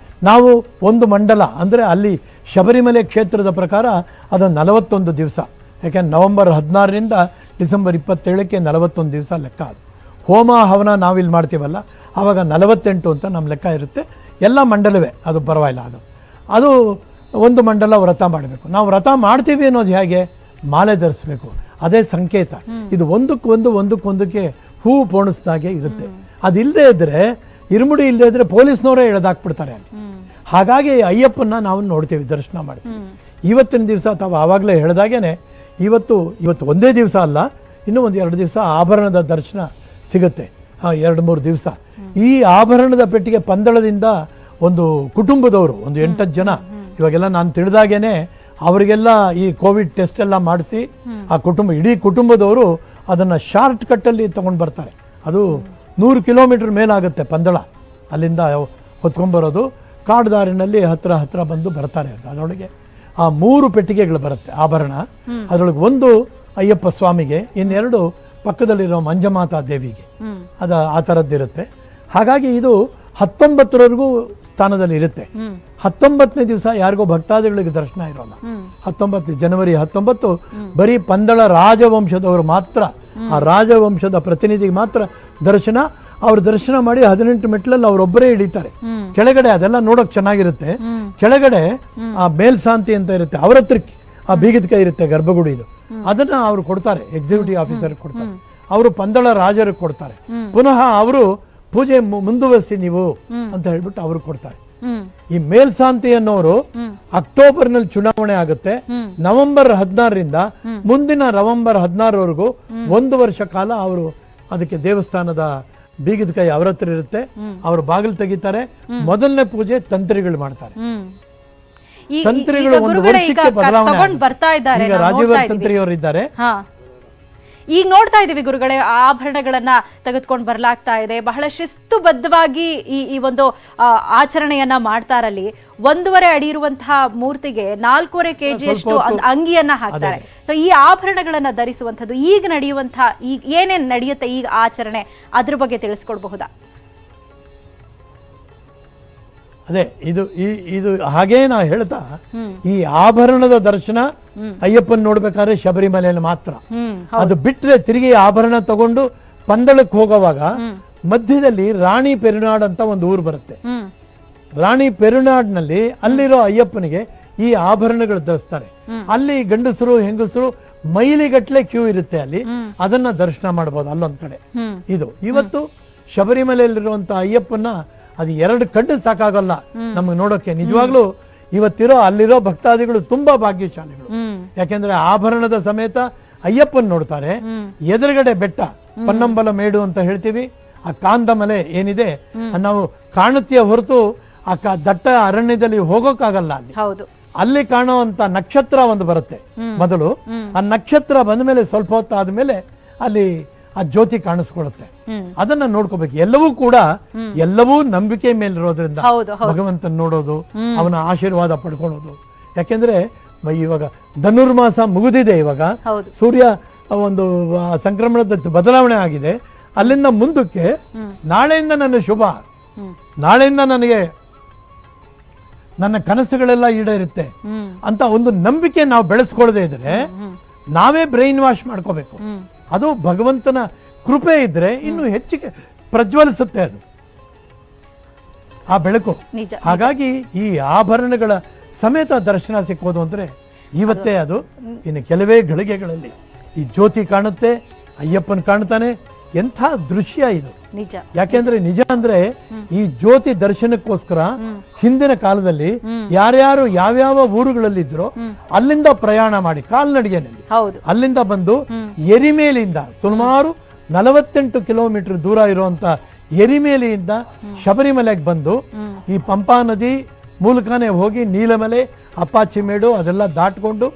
ನಾವು ಒಂದು ಮಂಡಲ ಅಂದರೆ ಅಲ್ಲಿ ಶಬರಿಮಲೆ ಕ್ಷೇತ್ರದ ಪ್ರಕಾರ ಅದು 41 ದಿವಸ. ಯಾಕೆಂದ್ರೆ ನವೆಂಬರ್ 16ರಿಂದ ಡಿಸೆಂಬರ್ 27ಕ್ಕೆ 41 ದಿವಸ ಲೆಕ್ಕ. ಅದು ಹೋಮ ಹವನ ನಾವಿಲ್ಲಿ ಮಾಡ್ತೀವಲ್ಲ, ಆವಾಗ 48 ಅಂತ ನಮ್ಮ ಲೆಕ್ಕ ಇರುತ್ತೆ. ಎಲ್ಲ ಮಂಡಲವೇ, ಅದು ಪರವಾಗಿಲ್ಲ. ಅದು ಒಂದು ಮಂಡಲ ವ್ರತ ಮಾಡಬೇಕು. ನಾವು ವ್ರತ ಮಾಡ್ತೀವಿ ಅನ್ನೋದು ಹೇಗೆ, ಮಾಲೆ ಧರಿಸ್ಬೇಕು, ಅದೇ ಸಂಕೇತ. ಇದು ಒಂದಕ್ಕೊಂದಕ್ಕೆ ಹೂವು ಪೋಣಿಸ್ದಾಗೆ ಇರುತ್ತೆ. ಅದಿಲ್ಲದೆ ಇದ್ರೆ, ಇರುಮುಡಿ ಇಲ್ಲದೆ ಇದ್ರೆ ಪೊಲೀಸ್ನವರೇ ಎಳೆದಾಕ್ಬಿಡ್ತಾರೆ ಅಲ್ಲಿ. ಹಾಗಾಗಿ ಅಯ್ಯಪ್ಪನ ನಾವು ನೋಡ್ತೀವಿ, ದರ್ಶನ ಮಾಡ್ತೀವಿ. ಇವತ್ತಿನ ದಿವಸ ತಾವು ಆವಾಗಲೇ ಹೇಳಿದಾಗೇನೆ ಇವತ್ತು ಒಂದೇ ದಿವಸ ಅಲ್ಲ, ಇನ್ನೂ 1-2 ದಿವಸ ಆಭರಣದ ದರ್ಶನ ಸಿಗುತ್ತೆ. 2-3 ದಿವಸ ಈ ಆಭರಣದ ಪೆಟ್ಟಿಗೆ ಪಂದಳದಿಂದ ಒಂದು ಕುಟುಂಬದವರು ಒಂದು 8-10 ಜನ, ಇವಾಗೆಲ್ಲ ನಾನು ತಿಳಿದಾಗೇನೆ ಅವರಿಗೆಲ್ಲ ಈ ಕೋವಿಡ್ ಟೆಸ್ಟ್ ಎಲ್ಲ ಮಾಡಿಸಿ ಆ ಇಡೀ ಕುಟುಂಬದವರು ಅದನ್ನು ಶಾರ್ಟ್ ಕಟ್ಟಲ್ಲಿ ತಗೊಂಡು ಬರ್ತಾರೆ. ಅದು 100 ಕಿಲೋಮೀಟರ್ ಮೇಲಾಗುತ್ತೆ ಪಂದಳ. ಅಲ್ಲಿಂದ ಹೊತ್ಕೊಂಡ್ಬರೋದು ಕಾಡ್ದಾರಿನಲ್ಲಿ ಹತ್ರ ಬಂದು ಬರ್ತಾರೆ. ಅದರೊಳಗೆ ಆ 3 ಪೆಟ್ಟಿಗೆಗಳು ಬರುತ್ತೆ ಆಭರಣ. ಅದರೊಳಗೆ ಒಂದು ಅಯ್ಯಪ್ಪ ಸ್ವಾಮಿಗೆ, ಇನ್ನೆರಡು ಪಕ್ಕದಲ್ಲಿರೋ ಮಂಜಮಾತಾ ದೇವಿಗೆ. ಆ ಥರದ್ದಿರುತ್ತೆ. ಹಾಗಾಗಿ ಇದು 19ರವರೆಗೂ ಸ್ಥಾನದಲ್ಲಿ ಇರುತ್ತೆ. 19ನೇ ದಿವಸ ಯಾರಿಗೋ ಭಕ್ತಾದಿಗಳಿಗೆ ದರ್ಶನ ಇರೋಲ್ಲ. 19 ಜನವರಿ 19 ಬರೀ ಪಂದಳ ರಾಜವಂಶದವರು ಮಾತ್ರ, ಆ ರಾಜವಂಶದ ಪ್ರತಿನಿಧಿಗೆ ಮಾತ್ರ ದರ್ಶನ. ಅವ್ರು ದರ್ಶನ ಮಾಡಿ 18 ಮೆಟ್ಲಲ್ಲಿ ಅವರೊಬ್ಬರೇ ಇಳಿತಾರೆ. ಕೆಳಗಡೆ ಅದೆಲ್ಲ ನೋಡೋಕೆ ಚೆನ್ನಾಗಿರುತ್ತೆ. ಕೆಳಗಡೆ ಆ ಮೇಲ್ಶಾಂತಿ ಅಂತ ಇರುತ್ತೆ, ಅವ್ರ ಹತ್ರ ಆ ಬೀಗದ ಕೈ ಇರುತ್ತೆ, ಗರ್ಭಗುಡಿದು. ಅದನ್ನ ಅವ್ರು ಕೊಡ್ತಾರೆ, ಎಕ್ಸಿಕ್ಯೂಟಿವ್ ಆಫೀಸರ್ ಕೊಡ್ತಾರೆ. ಅವರು ಪಂದಳ ರಾಜರಿಗೆ ಕೊಡ್ತಾರೆ. ಪುನಃ ಅವರು ಪೂಜೆ ಮುಂದುವರಿಸಿ ನೀವು ಅಂತ ಹೇಳ್ಬಿಟ್ಟು ಅವರು ಕೊಡ್ತಾರೆ. ಈ ಮೇಲ್ಶಾಂತಿ ಅನ್ನೋರು ಅಕ್ಟೋಬರ್ನಲ್ಲಿ ಚುನಾವಣೆ ಆಗುತ್ತೆ. ನವೆಂಬರ್ 16ರಿಂದ ಮುಂದಿನ ನವೆಂಬರ್ 16ರವರೆಗೂ 1 ವರ್ಷ ಕಾಲ ಅವರು ಅದಕ್ಕೆ ದೇವಸ್ಥಾನದ ಬೀಗದ ಕೈ ಅವ್ರ ಹತ್ರ ಇರುತ್ತೆ. ಅವರು ಬಾಗಿಲು ತೆಗಿತಾರೆ. ಮೊದಲನೇ ಪೂಜೆ ತಂತ್ರಿಗಳು ಮಾಡ್ತಾರೆ. ತಂತ್ರಿಗಳು ಒಂದು ವರ್ಷಕ್ಕೆ ಬದಲಾವಣೆ. ಈಗ ರಾಜೀವ ತಂತ್ರಿಯವರು ಇದ್ದಾರೆ. ಈಗ ನೋಡ್ತಾ ಇದೀವಿ ಗುರುಗಳೇ, ಆಭರಣಗಳನ್ನ ತೆಗೆದುಕೊಂಡು ಬರ್ಲಾಗ್ತಾ ಇದೆ. ಬಹಳ ಶಿಸ್ತುಬದ್ಧವಾಗಿ ಈ ಒಂದು ಆಚರಣೆಯನ್ನ ಮಾಡ್ತಾರಲ್ಲಿ. 1.5 ಅಡಿ ಇರುವಂತಹ ಮೂರ್ತಿಗೆ 4.5 kg ಅಷ್ಟು ಅಂಗಿಯನ್ನ ಹಾಕ್ತಾರೆ. ಈ ಆಭರಣಗಳನ್ನ ಧರಿಸುವಂಥದ್ದು ಈಗ ನಡೆಯುವಂತಹ ಈಗ ಏನೇನ್ ನಡೆಯುತ್ತೆ ಈಗ ಆಚರಣೆ, ಅದ್ರ ಬಗ್ಗೆ ತಿಳಿಸ್ಕೊಡ್ಬಹುದಾ? ಅದೇ ಇದು ಹಾಗೇ ನಾವು ಹೇಳ್ತಾ ಈ ಆಭರಣದ ದರ್ಶನ ಅಯ್ಯಪ್ಪನ್ ನೋಡ್ಬೇಕಾದ್ರೆ ಶಬರಿಮಲೆಯಲ್ಲಿ ಮಾತ್ರ. ಅದು ಬಿಟ್ರೆ ತಿರುಗಿ ಆಭರಣ ತಗೊಂಡು ಪಂದಳಕ್ಕೆ ಹೋಗುವಾಗ ಮಧ್ಯದಲ್ಲಿ ರಾಣಿ ಪೆರುನಾಡ್ ಅಂತ ಒಂದು ಊರು ಬರುತ್ತೆ. ರಾಣಿ ಪೆರುನಾಡ್ನಲ್ಲಿ ಅಲ್ಲಿರೋ ಅಯ್ಯಪ್ಪನಿಗೆ ಈ ಆಭರಣಗಳು ಧರಿಸ್ತಾರೆ. ಅಲ್ಲಿ ಗಂಡಸರು ಹೆಂಗಸರು ಮೈಲಿಗಟ್ಲೆ ಕ್ಯೂ ಇರುತ್ತೆ ಅಲ್ಲಿ, ಅದನ್ನ ದರ್ಶನ ಮಾಡಬಹುದು ಅಲ್ಲೊಂದ್ ಕಡೆ. ಇದು ಇವತ್ತು ಶಬರಿಮಲೆಯಲ್ಲಿರುವಂತ ಅಯ್ಯಪ್ಪನ ಅದು 2 ಕಣ್ಣು ಸಾಕಾಗಲ್ಲ ನಮ್ಗೆ ನೋಡೋಕೆ. ನಿಜವಾಗ್ಲೂ ಇವತ್ತಿರೋ ಅಲ್ಲಿರೋ ಭಕ್ತಾದಿಗಳು ತುಂಬಾ ಭಾಗ್ಯಶಾಲಿಗಳು. ಯಾಕೆಂದ್ರೆ ಆಭರಣದ ಸಮೇತ ಅಯ್ಯಪ್ಪನ್ ನೋಡ್ತಾರೆ. ಎದುರುಗಡೆ ಬೆಟ್ಟ ಪನ್ನಂಬಲ ಮೇಡು ಅಂತ ಹೇಳ್ತೀವಿ, ಆ ಕಾಂದಮಲೆ ಏನಿದೆ ನಾವು ಕಾಣುತ್ತೀಯ ಹೊರತು ಆ ದಟ್ಟ ಅರಣ್ಯದಲ್ಲಿ ಹೋಗೋಕ್ಕಾಗಲ್ಲ. ಅಲ್ಲಿ ಕಾಣುವಂತ ನಕ್ಷತ್ರ ಒಂದು ಬರುತ್ತೆ ಮೊದಲು. ಆ ನಕ್ಷತ್ರ ಬಂದ ಮೇಲೆ ಸ್ವಲ್ಪ ಹೊತ್ತಾದ್ಮೇಲೆ ಅಲ್ಲಿ ಆ ಜ್ಯೋತಿ ಕಾಣಿಸ್ಕೊಳ್ಳುತ್ತೆ. ಅದನ್ನ ನೋಡ್ಕೋಬೇಕು. ಎಲ್ಲವೂ ನಂಬಿಕೆ ಮೇಲಿರೋದ್ರಿಂದ ಭಗವಂತನ ನೋಡೋದು, ಅವನ ಆಶೀರ್ವಾದ ಪಡ್ಕೊಳ್ಳೋದು. ಯಾಕೆಂದ್ರೆ ಇವಾಗ ಧನುರ್ಮಾಸ ಮುಗಿದಿದೆ. ಇವಾಗ ಸೂರ್ಯ ಒಂದು ಸಂಕ್ರಮಣದ ಬದಲಾವಣೆ ಆಗಿದೆ. ಅಲ್ಲಿಂದ ಮುಂದಕ್ಕೆ ನಾಳೆಯಿಂದ ನನ್ನ ಶುಭ, ನಾಳೆಯಿಂದ ನನಗೆ ನನ್ನ ಕನಸುಗಳೆಲ್ಲ ಈಡೇರುತ್ತೆ ಅಂತ ಒಂದು ನಂಬಿಕೆ ನಾವು ಬೆಳೆಸ್ಕೊಳ್ಳದೆ ಇದ್ರೆ ನಾವೇ ಬ್ರೈನ್ ವಾಶ್ ಮಾಡ್ಕೋಬೇಕು. ಅದು ಭಗವಂತನ ಕೃಪೆ ಇದ್ರೆ ಇನ್ನು ಹೆಚ್ಚಿಗೆ ಪ್ರಜ್ವಲಿಸುತ್ತೆ ಅದು ಆ ಬೆಳಕು. ಹಾಗಾಗಿ ಈ ಆಭರಣಗಳ ಸಮೇತ ದರ್ಶನ ಸಿಕ್ಕೋದು ಅಂದ್ರೆ ಇವತ್ತೇ ಅದು. ಇನ್ನು ಕೆಲವೇ ಗಳಿಗೆಗಳಲ್ಲಿ ಈ ಜ್ಯೋತಿ ಕಾಣುತ್ತೆ, ಅಯ್ಯಪ್ಪನ್ ಕಾಣ್ತಾನೆ. ಎಂಥ ದೃಶ್ಯ ಇದು. ಯಾಕೆಂದ್ರೆ ನಿಜ ಅಂದ್ರೆ ಈ ಜ್ಯೋತಿ ದರ್ಶನಕ್ಕೋಸ್ಕರ ಹಿಂದಿನ ಕಾಲದಲ್ಲಿ ಯಾರ್ಯಾರು ಯಾವ್ಯಾವ ಊರುಗಳಲ್ಲಿದ್ರೋ ಅಲ್ಲಿಂದ ಪ್ರಯಾಣ ಮಾಡಿ ಕಾಲ್ನಡಿಗೆನಲ್ಲಿ ಅಲ್ಲಿಂದ ಬಂದು ಎರಿಮೇಲಿಯಿಂದ ಸುಮಾರು 48 ಕಿಲೋಮೀಟರ್ ದೂರ ಇರುವಂತ ಎರಿಮೇಲಿಯಿಂದ ಶಬರಿಮಲೆಗೆ ಬಂದು ಈ ಪಂಪಾ ನದಿ ಮೂಲಕನೇ ಹೋಗಿ ನೀಲಮಲೆ, ಅಪ್ಪಾಚಿ ಮೇಡು ಅದೆಲ್ಲ ದಾಟ್ಕೊಂಡು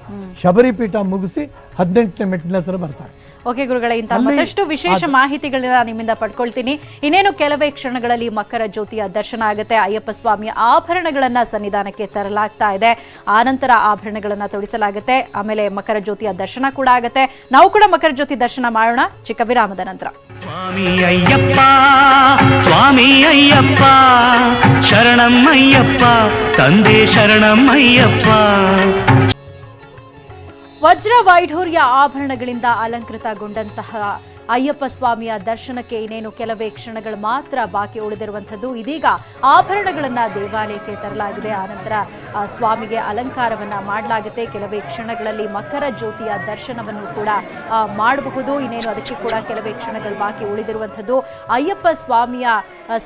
ಶಬರಿಪೀಠ ಮುಗಿಸಿ 18ನೇ ಮೆಟ್ಟಿಲ ಹತ್ರ ಬರ್ತಾರೆ. ಓಕೆ ಗುರುಗಳೇ, ಇಂತಹ ಮತ್ತಷ್ಟು ವಿಶೇಷ ಮಾಹಿತಿಗಳನ್ನ ನಿಮ್ಮಿಂದ ಪಡ್ಕೊಳ್ತೀನಿ. ಇನ್ನೇನು ಕೆಲವೇ ಕ್ಷಣಗಳಲ್ಲಿ ಮಕರ ಜ್ಯೋತಿಯ ದರ್ಶನ ಆಗುತ್ತೆ. ಅಯ್ಯಪ್ಪ ಸ್ವಾಮಿಯ ಆಭರಣಗಳನ್ನ ಸನ್ನಿಧಾನಕ್ಕೆ ತರಲಾಗ್ತಾ ಇದೆ. ಆನಂತರ ಆಭರಣಗಳನ್ನ ತೊಡಿಸಲಾಗುತ್ತೆ. ಆಮೇಲೆ ಮಕರ ಜ್ಯೋತಿಯ ದರ್ಶನ ಕೂಡ ಆಗುತ್ತೆ. ನಾವು ಕೂಡ ಮಕರ ಜ್ಯೋತಿ ದರ್ಶನ ಮಾಡೋಣ ಚಿಕ್ಕ ವಿರಾಮದ ನಂತರ. ಸ್ವಾಮಿ ಅಯ್ಯಪ್ಪ, ಸ್ವಾಮಿ ಅಯ್ಯಪ್ಪ, ಶರಣಂ ಅಯ್ಯಪ್ಪ, ತಂದೆ ಶರಣಂ ಅಯ್ಯಪ್ಪ. ವಜ್ರ ವೈಢೂರ್ಯ ಆಭರಣಗಳಿಂದ ಅಲಂಕೃತಗೊಂಡಂತಹ ಅಯ್ಯಪ್ಪ ಸ್ವಾಮಿಯ ದರ್ಶನಕ್ಕೆ ಇನ್ನೇನು ಕೆಲವೇ ಕ್ಷಣಗಳು ಮಾತ್ರ ಬಾಕಿ ಉಳಿದಿರುವಂಥದ್ದು. ಇದೀಗ ಆಭರಣಗಳನ್ನ ದೇವಾಲಯಕ್ಕೆ ತರಲಾಗಿದೆ. ಆನಂತರ ಸ್ವಾಮಿಗೆ ಅಲಂಕಾರವನ್ನ ಮಾಡಲಾಗುತ್ತೆ. ಕೆಲವೇ ಕ್ಷಣಗಳಲ್ಲಿ ಮಕರ ಜ್ಯೋತಿಯ ದರ್ಶನವನ್ನು ಕೂಡ ಮಾಡಬಹುದು. ಇನ್ನೇನು ಅದಕ್ಕೆ ಕೂಡ ಕೆಲವೇ ಕ್ಷಣಗಳು ಬಾಕಿ ಉಳಿದಿರುವಂಥದ್ದು. ಅಯ್ಯಪ್ಪ ಸ್ವಾಮಿಯ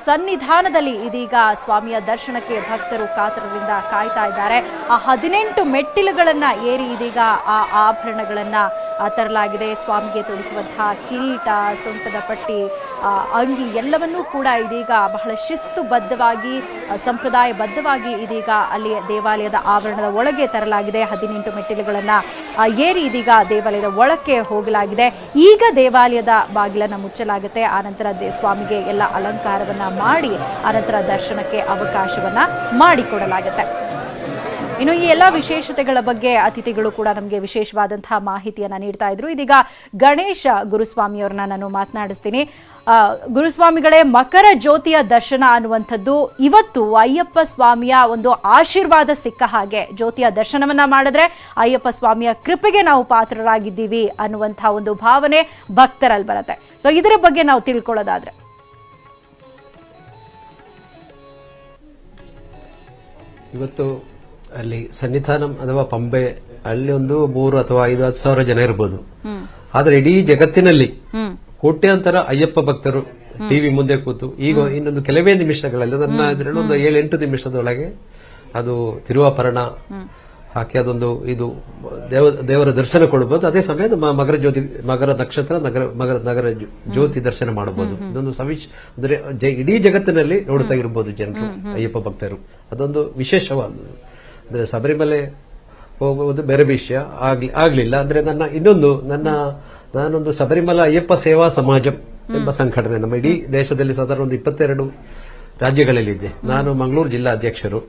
ಸನ್ನಿಧಾನದಲ್ಲಿ ಇದೀಗ ಸ್ವಾಮಿಯ ದರ್ಶನಕ್ಕೆ ಭಕ್ತರು ಕಾತರದಿಂದ ಕಾಯ್ತಾ ಇದ್ದಾರೆ. ಆ 18 ಮೆಟ್ಟಿಲುಗಳನ್ನ ಏರಿ ಇದೀಗ ಆ ಆಭರಣಗಳನ್ನ ತರಲಾಗಿದೆ. ಸ್ವಾಮಿಗೆ ತೊಡಿಸುವಂತಹ ಕಿರೀಟ, ಸೊಂಟದ ಪಟ್ಟಿ, ಅಂಗಿ ಎಲ್ಲವನ್ನೂ ಕೂಡ ಇದೀಗ ಬಹಳ ಶಿಸ್ತುಬದ್ಧವಾಗಿ ಸಂಪ್ರದಾಯಬದ್ಧವಾಗಿ ಇದೀಗ ಅಲ್ಲಿ ದೇವಾಲಯದ ಆವರಣದ ಒಳಗೆ ತರಲಾಗಿದೆ. 18 ಮೆಟ್ಟಿಲುಗಳನ್ನ ಏರಿ ಇದೀಗ ದೇವಾಲಯದ ಒಳಕ್ಕೆ ಹೋಗಲಾಗಿದೆ. ಈಗ ದೇವಾಲಯದ ಬಾಗಿಲನ್ನ ಮುಚ್ಚಲಾಗುತ್ತೆ. ಆನಂತರ ಸ್ವಾಮಿಗೆ ಎಲ್ಲ ಅಲಂಕಾರವನ್ನ ಮಾಡಿ ಆನಂತರ ದರ್ಶನಕ್ಕೆ ಅವಕಾಶವನ್ನ ಮಾಡಿಕೊಡಲಾಗುತ್ತೆ. ಇನ್ನು ಈ ಎಲ್ಲ ವಿಶೇಷತೆಗಳ ಬಗ್ಗೆ ಅತಿಥಿಗಳು ಕೂಡ ನಮಗೆ ವಿಶೇಷವಾದಂತಹ ಮಾಹಿತಿಯನ್ನ ನೀಡ್ತಾ ಇದ್ರು. ಇದೀಗ ಗಣೇಶ ಗುರುಸ್ವಾಮಿಯವರನ್ನ ನಾನು ಮಾತನಾಡಿಸ್ತೀನಿ. ಗುರುಸ್ವಾಮಿಗಳೇ, ಮಕರ ಜ್ಯೋತಿಯ ದರ್ಶನ ಅನ್ನುವಂಥದ್ದು ಇವತ್ತು ಅಯ್ಯಪ್ಪ ಸ್ವಾಮಿಯ ಒಂದು ಆಶೀರ್ವಾದ ಸಿಕ್ಕ ಹಾಗೆ. ಜ್ಯೋತಿಯ ದರ್ಶನವನ್ನ ಮಾಡಿದ್ರೆ ಅಯ್ಯಪ್ಪ ಸ್ವಾಮಿಯ ಕೃಪೆಗೆ ನಾವು ಪಾತ್ರರಾಗಿದ್ದೀವಿ ಅನ್ನುವಂತಹ ಒಂದು ಭಾವನೆ ಭಕ್ತರಲ್ಲಿ ಬರುತ್ತೆ. ಸೊ ಇದರ ಬಗ್ಗೆ ನಾವು ತಿಳ್ಕೊಳ್ಳೋದಾದ್ರೆ ಇವತ್ತು ಅಲ್ಲಿ ಸನ್ನಿಧಾನಂ ಅಥವಾ ಪಂಬೆ ಅಲ್ಲಿ ಒಂದು 3 ಅಥವಾ 5 ಸಾವಿರ ಜನ ಇರ್ಬೋದು. ಆದ್ರೆ ಇಡೀ ಜಗತ್ತಿನಲ್ಲಿ ಕೋಟ್ಯಾಂತರ ಅಯ್ಯಪ್ಪ ಭಕ್ತರು ಟಿವಿ ಮುಂದೆ ಕೂತು ಈಗ ಇನ್ನೊಂದು ಕೆಲವೇ ನಿಮಿಷಗಳಲ್ಲಿ ನನ್ನ ಇದರಲ್ಲಿ ಒಂದು 7-8 ನಿಮಿಷದೊಳಗೆ ಅದು ತಿರುವಾಭರಣ ಹಾಕಿ ಅದೊಂದು ಇದು ದೇವರ ದರ್ಶನ ಕೊಡಬಹುದು. ಅದೇ ಸಮಯ ಮಕರ ನಕ್ಷತ್ರ ನಗರ ಜ್ಯೋತಿ ದರ್ಶನ ಮಾಡಬಹುದು. ಇದೊಂದು ಅಂದ್ರೆ ಇಡೀ ಜಗತ್ತಿನಲ್ಲಿ ನೋಡ್ತಾ ಇರಬಹುದು ಜನರು ಅಯ್ಯಪ್ಪ ಭಕ್ತರು. ಅದೊಂದು ವಿಶೇಷವಾದದ್ದು. ಅಂದ್ರೆ ಶಬರಿಮಲೆ ಹೋಗುವುದು ಬೇರೆ ವಿಷಯ ಆಗ್ಲಿಲ್ಲ ಅಂದ್ರೆ ನಾನೊಂದು ಶಬರಿಮಲೆ ಅಯ್ಯಪ್ಪ ಸೇವಾ ಸಮಾಜ ಎಂಬ ಸಂಘಟನೆ ನಮ್ಮ ಇಡೀ ದೇಶದಲ್ಲಿ ಸಾಧಾರಣ ಒಂದು 22 ರಾಜ್ಯಗಳಲ್ಲಿದೆ. ನಾನು ಮಂಗಳೂರು ಜಿಲ್ಲಾ ಅಧ್ಯಕ್ಷರು.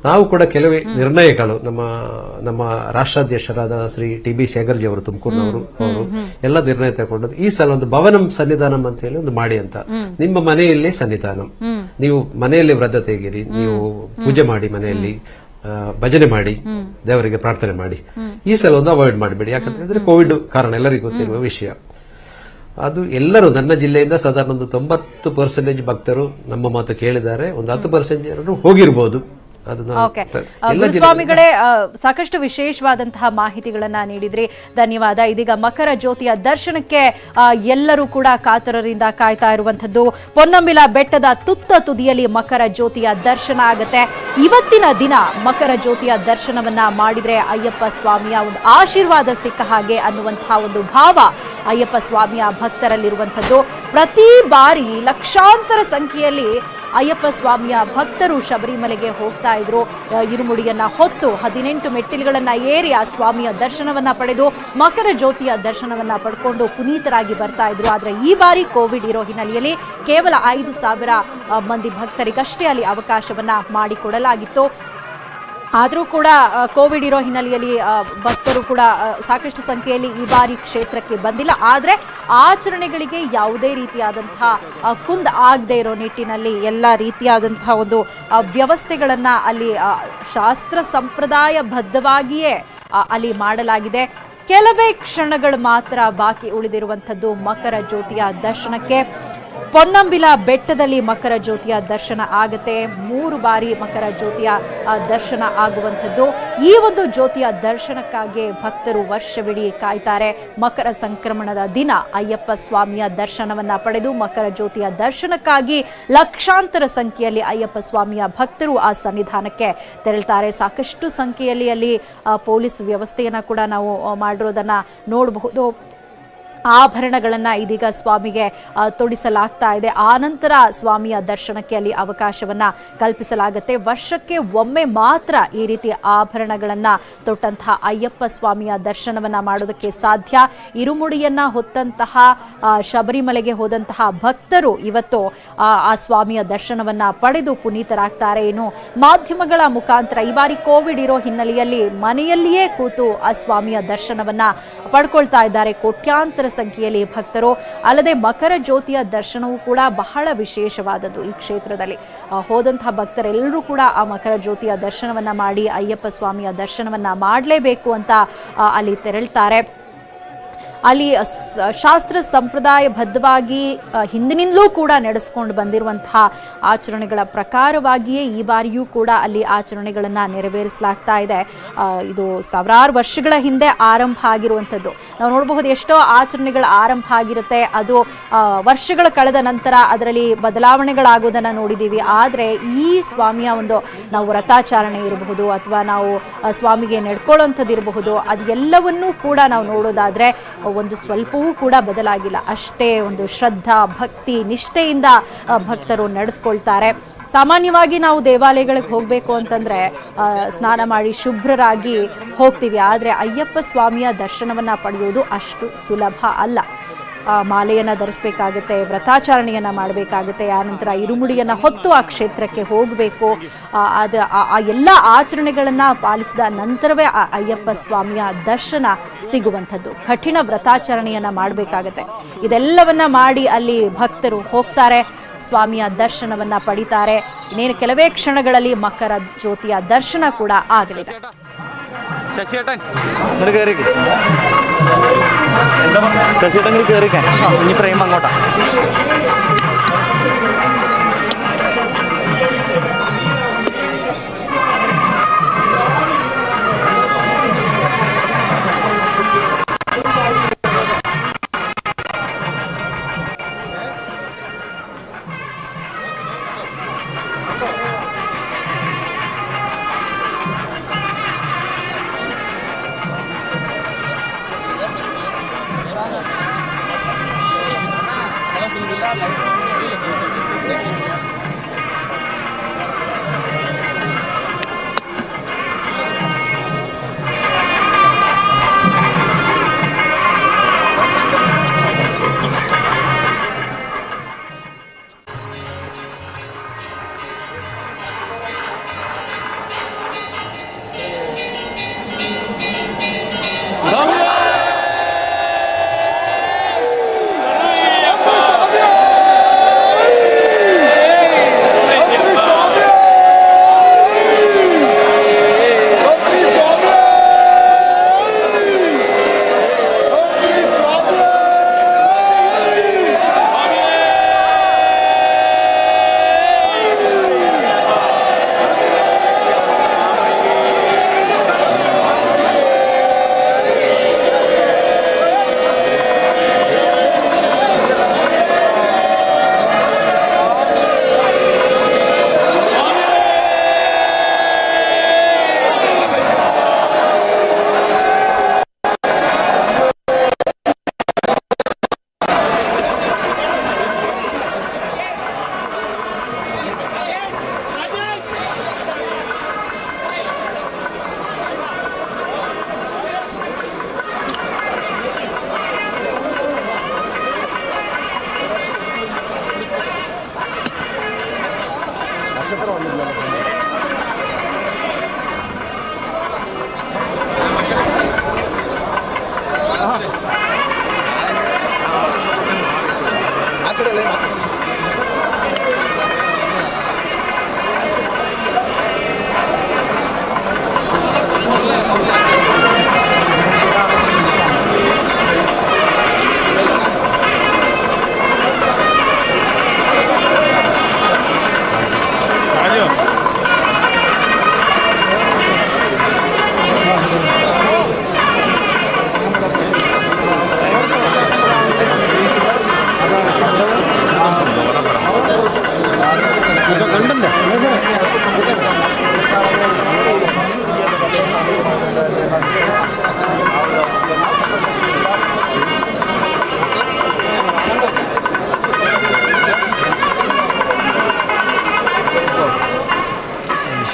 ನಾವು ಕೂಡ ಕೆಲವೇ ನಿರ್ಣಯಗಳು ನಮ್ಮ ರಾಷ್ಟ್ರಾಧ್ಯಕ್ಷರಾದ ಶ್ರೀ ಟಿ ಬಿ ಶೇಖರ್ಜಿ ಅವರು ತುಮಕೂರಿನವರು ಅವರು ಎಲ್ಲ ನಿರ್ಣಯ ತಗೊಂಡದ್ದು ಈ ಸಲ ಒಂದು ಭವನಂ ಸನ್ನಿಧಾನಂ ಅಂತ ಹೇಳಿ ಒಂದು ಮಾಡಿ ಅಂತ. ನಿಮ್ಮ ಮನೆಯಲ್ಲಿ ಸನ್ನಿಧಾನಂ, ನೀವು ಮನೆಯಲ್ಲಿ ವ್ರತ ತೆಗೀರಿ, ನೀವು ಪೂಜೆ ಮಾಡಿ, ಮನೆಯಲ್ಲಿ ಭಜನೆ ಮಾಡಿ, ದೇವರಿಗೆ ಪ್ರಾರ್ಥನೆ ಮಾಡಿ. ಈ ಸಲ ಒಂದು ಅವಾಯ್ಡ್ ಮಾಡಬೇಡಿ. ಯಾಕಂತ ಹೇಳಿದ್ರೆ ಕೋವಿಡ್ ಕಾರಣ ಎಲ್ಲರಿಗೂ ಗೊತ್ತಿರುವ ವಿಷಯ. ಅದು ಎಲ್ಲರೂ ನನ್ನ ಜಿಲ್ಲೆಯಿಂದ ಸಾಧಾರಣ ಒಂದು 90% ಭಕ್ತರು ನಮ್ಮ ಮಾತು ಕೇಳಿದ್ದಾರೆ. ಒಂದು 10% ಹೋಗಿರ್ಬೋದು. ಗುರುಸ್ವಾಮಿಗಳೇ, ಸಾಕಷ್ಟು ವಿಶೇಷವಾದಂತಹ ಮಾಹಿತಿಗಳನ್ನ ನೀಡಿದ್ರಿ, ಧನ್ಯವಾದ. ಇದೀಗ ಮಕರ ಜ್ಯೋತಿಯ ದರ್ಶನಕ್ಕೆ ಎಲ್ಲರೂ ಕೂಡ ಕಾತರರಿಂದ ಕಾಯ್ತಾ ಇರುವಂತದ್ದು. ಪೊನ್ನಂಬಿಲ ಬೆಟ್ಟದ ತುತ್ತ ತುದಿಯಲ್ಲಿ ಮಕರ ಜ್ಯೋತಿಯ ದರ್ಶನ ಆಗತ್ತೆ. ಇವತ್ತಿನ ದಿನ ಮಕರ ಜ್ಯೋತಿಯ ದರ್ಶನವನ್ನ ಮಾಡಿದ್ರೆ ಅಯ್ಯಪ್ಪ ಸ್ವಾಮಿಯ ಒಂದು ಆಶೀರ್ವಾದ ಸಿಕ್ಕ ಹಾಗೆ ಅನ್ನುವಂತಹ ಒಂದು ಭಾವ ಅಯ್ಯಪ್ಪ ಸ್ವಾಮಿಯ ಭಕ್ತರಲ್ಲಿರುವಂಥದ್ದು. ಪ್ರತಿ ಬಾರಿ ಲಕ್ಷಾಂತರ ಸಂಖ್ಯೆಯಲ್ಲಿ ಅಯ್ಯಪ್ಪ ಸ್ವಾಮಿಯ ಭಕ್ತರು ಶಬರಿಮಲೆಗೆ ಹೋಗ್ತಾ ಇದ್ರು. ಇರುಮುಡಿಯನ್ನ ಹೊತ್ತು 18 ಮೆಟ್ಟಿಲುಗಳನ್ನ ಏರಿ ಆ ಸ್ವಾಮಿಯ ದರ್ಶನವನ್ನ ಪಡೆದು ಮಕರ ಜ್ಯೋತಿಯ ದರ್ಶನವನ್ನ ಪಡ್ಕೊಂಡು ಪುನೀತರಾಗಿ ಬರ್ತಾ ಇದ್ರು. ಆದ್ರೆ ಈ ಬಾರಿ ಕೋವಿಡ್ ಇರೋ ಹಿನ್ನೆಲೆಯಲ್ಲಿ ಕೇವಲ 5,000 ಮಂದಿ ಭಕ್ತರಿಗಷ್ಟೇ ಅಲ್ಲಿ ಅವಕಾಶವನ್ನ ಮಾಡಿಕೊಡಲಾಗಿತ್ತು. ಆದರೂ ಕೂಡ ಕೋವಿಡ್ ಇರೋ ಹಿನ್ನೆಲೆಯಲ್ಲಿ ಭಕ್ತರು ಕೂಡ ಸಾಕಷ್ಟು ಸಂಖ್ಯೆಯಲ್ಲಿ ಈ ಬಾರಿ ಕ್ಷೇತ್ರಕ್ಕೆ ಬಂದಿಲ್ಲ. ಆದರೆ ಆಚರಣೆಗಳಿಗೆ ಯಾವುದೇ ರೀತಿಯಾದಂತಹ ಕುಂದ ಆಗದೆ ಇರೋ ನಿಟ್ಟಿನಲ್ಲಿ ಎಲ್ಲ ರೀತಿಯಾದಂತಹ ಒಂದು ವ್ಯವಸ್ಥೆಗಳನ್ನು ಅಲ್ಲಿ ಶಾಸ್ತ್ರ ಸಂಪ್ರದಾಯ ಬದ್ಧವಾಗಿಯೇ ಅಲ್ಲಿ ಮಾಡಲಾಗಿದೆ. ಕೆಲವೇ ಕ್ಷಣಗಳು ಮಾತ್ರ ಬಾಕಿ ಉಳಿದಿರುವಂಥದ್ದು ಮಕರ ಜ್ಯೋತಿಯ ದರ್ಶನಕ್ಕೆ. ಪೊನ್ನಂಬಿಲ ಬೆಟ್ಟದಲ್ಲಿ ಮಕರ ಜ್ಯೋತಿಯ ದರ್ಶನ ಆಗತ್ತೆ. 3 ಬಾರಿ ಮಕರ ಜ್ಯೋತಿಯ ದರ್ಶನ ಆಗುವಂಥದ್ದು. ಈ ಒಂದು ಜ್ಯೋತಿಯ ದರ್ಶನಕ್ಕಾಗಿ ಭಕ್ತರು ವರ್ಷವಿಡೀ ಕಾಯ್ತಾರೆ. ಮಕರ ಸಂಕ್ರಮಣದ ದಿನ ಅಯ್ಯಪ್ಪ ಸ್ವಾಮಿಯ ದರ್ಶನವನ್ನ ಪಡೆದು ಮಕರ ಜ್ಯೋತಿಯ ದರ್ಶನಕ್ಕಾಗಿ ಲಕ್ಷಾಂತರ ಸಂಖ್ಯೆಯಲ್ಲಿ ಅಯ್ಯಪ್ಪ ಸ್ವಾಮಿಯ ಭಕ್ತರು ಆ ಸನ್ನಿಧಾನಕ್ಕೆ ತೆರಳುತ್ತಾರೆ. ಸಾಕಷ್ಟು ಸಂಖ್ಯೆಯಲ್ಲಿ ಅಲ್ಲಿ ಪೊಲೀಸ್ ವ್ಯವಸ್ಥೆಯನ್ನ ಕೂಡ ನಾವು ಮಾಡಿರೋದನ್ನ ನೋಡಬಹುದು. ಆಭರಣಗಳನ್ನ ಇದೀಗ ಸ್ವಾಮಿಗೆ ತೊಡಿಸಲಾಗ್ತಾ ಇದೆ. ಆನಂತರ ಸ್ವಾಮಿಯ ದರ್ಶನಕ್ಕೆ ಅಲ್ಲಿ ಅವಕಾಶವನ್ನ ಕಲ್ಪಿಸಲಾಗುತ್ತೆ. ವರ್ಷಕ್ಕೆ ಒಮ್ಮೆ ಮಾತ್ರ ಈ ರೀತಿ ಆಭರಣಗಳನ್ನ ತೊಟ್ಟಂತಹ ಅಯ್ಯಪ್ಪ ಸ್ವಾಮಿಯ ದರ್ಶನವನ್ನ ಮಾಡೋದಕ್ಕೆ ಸಾಧ್ಯ. ಇರುಮುಡಿಯನ್ನ ಹೊತ್ತಂತಹ ಶಬರಿಮಲೆಗೆ ಹೋದಂತಹ ಭಕ್ತರು ಇವತ್ತು ಆ ಸ್ವಾಮಿಯ ದರ್ಶನವನ್ನ ಪಡೆದು ಪುನೀತರಾಗ್ತಾರೆ. ಇನ್ನು ಮಾಧ್ಯಮಗಳ ಮುಖಾಂತರ ಈ ಬಾರಿ ಕೋವಿಡ್ ಇರೋ ಹಿನ್ನೆಲೆಯಲ್ಲಿ ಮನೆಯಲ್ಲಿಯೇ ಕೂತು ಆ ಸ್ವಾಮಿಯ ದರ್ಶನವನ್ನ ಪಡ್ಕೊಳ್ತಾ ಇದ್ದಾರೆ ಕೋಟ್ಯಾಂತರ ಸಂಖ್ಯೆಯಲ್ಲಿ ಭಕ್ತರು. ಅಲ್ಲದೆ ಮಕರ ಜ್ಯೋತಿಯ ದರ್ಶನವೂ ಕೂಡ ಬಹಳ ವಿಶೇಷವಾದದ್ದು. ಈ ಕ್ಷೇತ್ರದಲ್ಲಿ ಹೋದಂತಹ ಭಕ್ತರೆಲ್ಲರೂ ಕೂಡ ಆ ಮಕರ ಜ್ಯೋತಿಯ ದರ್ಶನವನ್ನ ಮಾಡಿ ಅಯ್ಯಪ್ಪ ಸ್ವಾಮಿಯ ದರ್ಶನವನ್ನ ಮಾಡಲೇಬೇಕು ಅಂತ ಅಲ್ಲಿ ತೆರಳುತ್ತಾರೆ. ಅಲ್ಲಿ ಶಾಸ್ತ್ರ ಸಂಪ್ರದಾಯ ಬದ್ಧವಾಗಿ ಹಿಂದಿನಿಂದಲೂ ಕೂಡ ನಡೆಸ್ಕೊಂಡು ಬಂದಿರುವಂತಹ ಆಚರಣೆಗಳ ಪ್ರಕಾರವಾಗಿಯೇ ಈ ಬಾರಿಯೂ ಕೂಡ ಅಲ್ಲಿ ಆಚರಣೆಗಳನ್ನ ನೆರವೇರಿಸಲಾಗ್ತಾ ಇದೆ. ಇದು ಸಾವಿರಾರು ವರ್ಷಗಳ ಹಿಂದೆ ಆರಂಭ ಆಗಿರುವಂಥದ್ದು. ನಾವು ನೋಡಬಹುದು ಎಷ್ಟೋ ಆಚರಣೆಗಳ ಆರಂಭ ಆಗಿರುತ್ತೆ, ಅದು ವರ್ಷಗಳ ಕಳೆದ ನಂತರ ಅದರಲ್ಲಿ ಬದಲಾವಣೆಗಳಾಗೋದನ್ನ ನೋಡಿದ್ದೀವಿ. ಆದರೆ ಈ ಸ್ವಾಮಿಯ ಒಂದು ನಾವು ವ್ರತಾಚರಣೆ ಇರಬಹುದು ಅಥವಾ ನಾವು ಸ್ವಾಮಿಗೆ ನಡ್ಕೊಳ್ಳೋಂಥದ್ದು ಇರಬಹುದು, ಅದು ಎಲ್ಲವನ್ನೂ ಕೂಡ ನಾವು ನೋಡೋದಾದ್ರೆ ಒಂದು ಸ್ವಲ್ಪವೂ ಕೂಡ ಬದಲಾಗಿಲ್ಲ. ಅಷ್ಟೇ ಒಂದು ಶ್ರದ್ಧಾ ಭಕ್ತಿ ನಿಷ್ಠೆಯಿಂದ ಭಕ್ತರು ನಡೆದುಕೊಳ್ತಾರೆ. ಸಾಮಾನ್ಯವಾಗಿ ನಾವು ದೇವಾಲಯಗಳಿಗೆ ಹೋಗಬೇಕು ಅಂತಂದ್ರೆ ಸ್ನಾನ ಮಾಡಿ ಶುಭ್ರರಾಗಿ ಹೋಗ್ತೀವಿ. ಆದರೆ ಅಯ್ಯಪ್ಪ ಸ್ವಾಮಿಯ ದರ್ಶನವನ್ನ ಪಡೆಯುವುದು ಅಷ್ಟು ಸುಲಭ ಅಲ್ಲ. ಮಾಲೆಯನ್ನ ಧರಿಸಬೇಕಾಗುತ್ತೆ, ವ್ರತಾಚರಣೆಯನ್ನ ಮಾಡಬೇಕಾಗುತ್ತೆ, ಆನಂತರ ಇರುಮುಡಿಯನ್ನ ಹೊತ್ತು ಆ ಕ್ಷೇತ್ರಕ್ಕೆ ಹೋಗಬೇಕು. ಆ ಎಲ್ಲ ಆಚರಣೆಗಳನ್ನ ಪಾಲಿಸಿದ ನಂತರವೇ ಆ ಅಯ್ಯಪ್ಪ ಸ್ವಾಮಿಯ ದರ್ಶನ ಸಿಗುವಂಥದ್ದು. ಕಠಿಣ ವ್ರತಾಚರಣೆಯನ್ನ ಮಾಡಬೇಕಾಗತ್ತೆ. ಇದೆಲ್ಲವನ್ನ ಮಾಡಿ ಅಲ್ಲಿ ಭಕ್ತರು ಹೋಗ್ತಾರೆ, ಸ್ವಾಮಿಯ ದರ್ಶನವನ್ನ ಪಡಿತಾರೆ. ಇನ್ನೇನು ಕೆಲವೇ ಕ್ಷಣಗಳಲ್ಲಿ മകര ജ്യോതിಯ ದರ್ಶನ ಕೂಡ ಆಗಲಿದೆ. ശശിയേട്ടൻ ഇങ്ങോട്ട് കയറിക്ക്, ശശിയേട്ടൻ ഇങ്ങോട്ട് കയറിക്കാൻ, ഇനി ഫ്രെയിം അങ്ങോട്ടാ.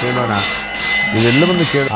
ಕೇಳೋಣ, ನೀವೆಲ್ಲವನ್ನು ಕೇಳ.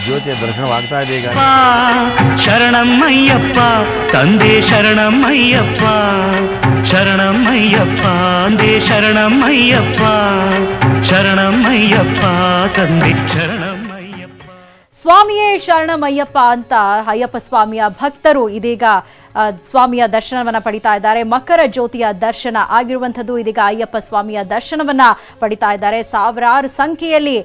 ಜ್ಯೋತಿಯ ದರ್ಶನವಾಗ್ತಾ ಇದೆ ಈಗ. ಶರಣಮ್ಮಯ್ಯಪ್ಪ ತಂದೆ, ಶರಣಮ್ಮಯ್ಯಪ್ಪ ಶರಣಮ್ಮಯ್ಯಪ್ಪ ಅಂದೆ, ಶರಣಮ್ಮಯ್ಯಪ್ಪ ಶರಣಮ್ಮಯ್ಯಪ್ಪ ತಂದೆ, ಶರಣಮ್ಮಯ್ಯಪ್ಪ. ಸ್ವಾಮಿಯೇ ಶರಣಮಯ್ಯಪ್ಪ ಅಂತ ಅಯ್ಯಪ್ಪ ಸ್ವಾಮಿಯ ಭಕ್ತರು ಇದೀಗ ಸ್ವಾಮಿಯ ದರ್ಶನವನ್ನ ಪಡಿತಾ ಇದ್ದಾರೆ. ಮಕರ ಜ್ಯೋತಿಯ ದರ್ಶನ ಆಗಿರುವಂತದ್ದು ಇದೀಗ ಅಯ್ಯಪ್ಪ ಸ್ವಾಮಿಯ ದರ್ಶನವನ್ನ ಪಡಿತಾ ಇದ್ದಾರೆ. ಸಾವಿರಾರು ಸಂಖ್ಯೆಯಲ್ಲಿ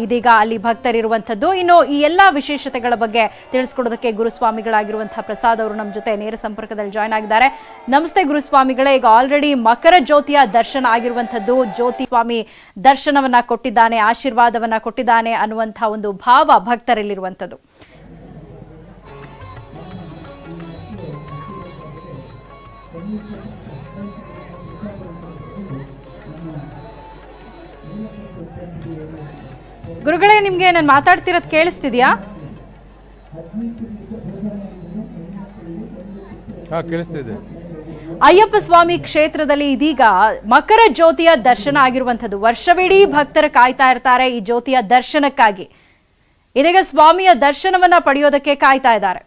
ಇದೀಗ ಅಲ್ಲಿ ಭಕ್ತರಿರುವಂತದ್ದು. ಇನ್ನು ಈ ಎಲ್ಲಾ ವಿಶೇಷತೆಗಳ ಬಗ್ಗೆ ತಿಳಿಸ್ಕೊಡೋದಕ್ಕೆ ಗುರುಸ್ವಾಮಿಗಳಾಗಿರುವಂತಹ ಪ್ರಸಾದ್ ಅವರು ನಮ್ಮ ಜೊತೆ ನೇರ ಸಂಪರ್ಕದಲ್ಲಿ ಜಾಯ್ನ್ ಆಗಿದ್ದಾರೆ. ನಮಸ್ತೆ ಗುರುಸ್ವಾಮಿಗಳೇ. ಈಗ ಆಲ್ರೆಡಿ ಮಕರ ಜ್ಯೋತಿಯ ದರ್ಶನ ಆಗಿರುವಂತದ್ದು, ಜ್ಯೋತಿ ಸ್ವಾಮಿ ದರ್ಶನವನ್ನ ಕೊಟ್ಟಿದ್ದಾನೆ, ಆಶೀರ್ವಾದವನ್ನ ಕೊಟ್ಟಿದ್ದಾನೆ ಅನ್ನುವಂತಹ ಒಂದು ಭಾವ ಭಕ್ತರಲ್ಲಿರುವಂತದ್ದು. ಗುರುಗಳೇ, ನಿಮ್ಗೆ ನಾನು ಮಾತಾಡ್ತಿರೋದು ಕೇಳಿಸ್ತಿದ್ಯಾ? ಕೇಳಿಸ್ತಿದೆ. ಅಯ್ಯಪ್ಪ ಸ್ವಾಮಿ ಕ್ಷೇತ್ರದಲ್ಲಿ ಇದೀಗ ಮಕರ ಜ್ಯೋತಿಯ ದರ್ಶನ ಆಗಿರುವಂತದ್ದು. ವರ್ಷವಿಡೀ ಭಕ್ತರು ಕಾಯ್ತಾ ಇರ್ತಾರೆ ಈ ಜ್ಯೋತಿಯ ದರ್ಶನಕ್ಕಾಗಿ. ಇದೀಗ ಸ್ವಾಮಿಯ ದರ್ಶನವನ್ನ ಪಡೆಯೋದಕ್ಕೆ ಕಾಯ್ತಾ ಇದ್ದಾರೆ.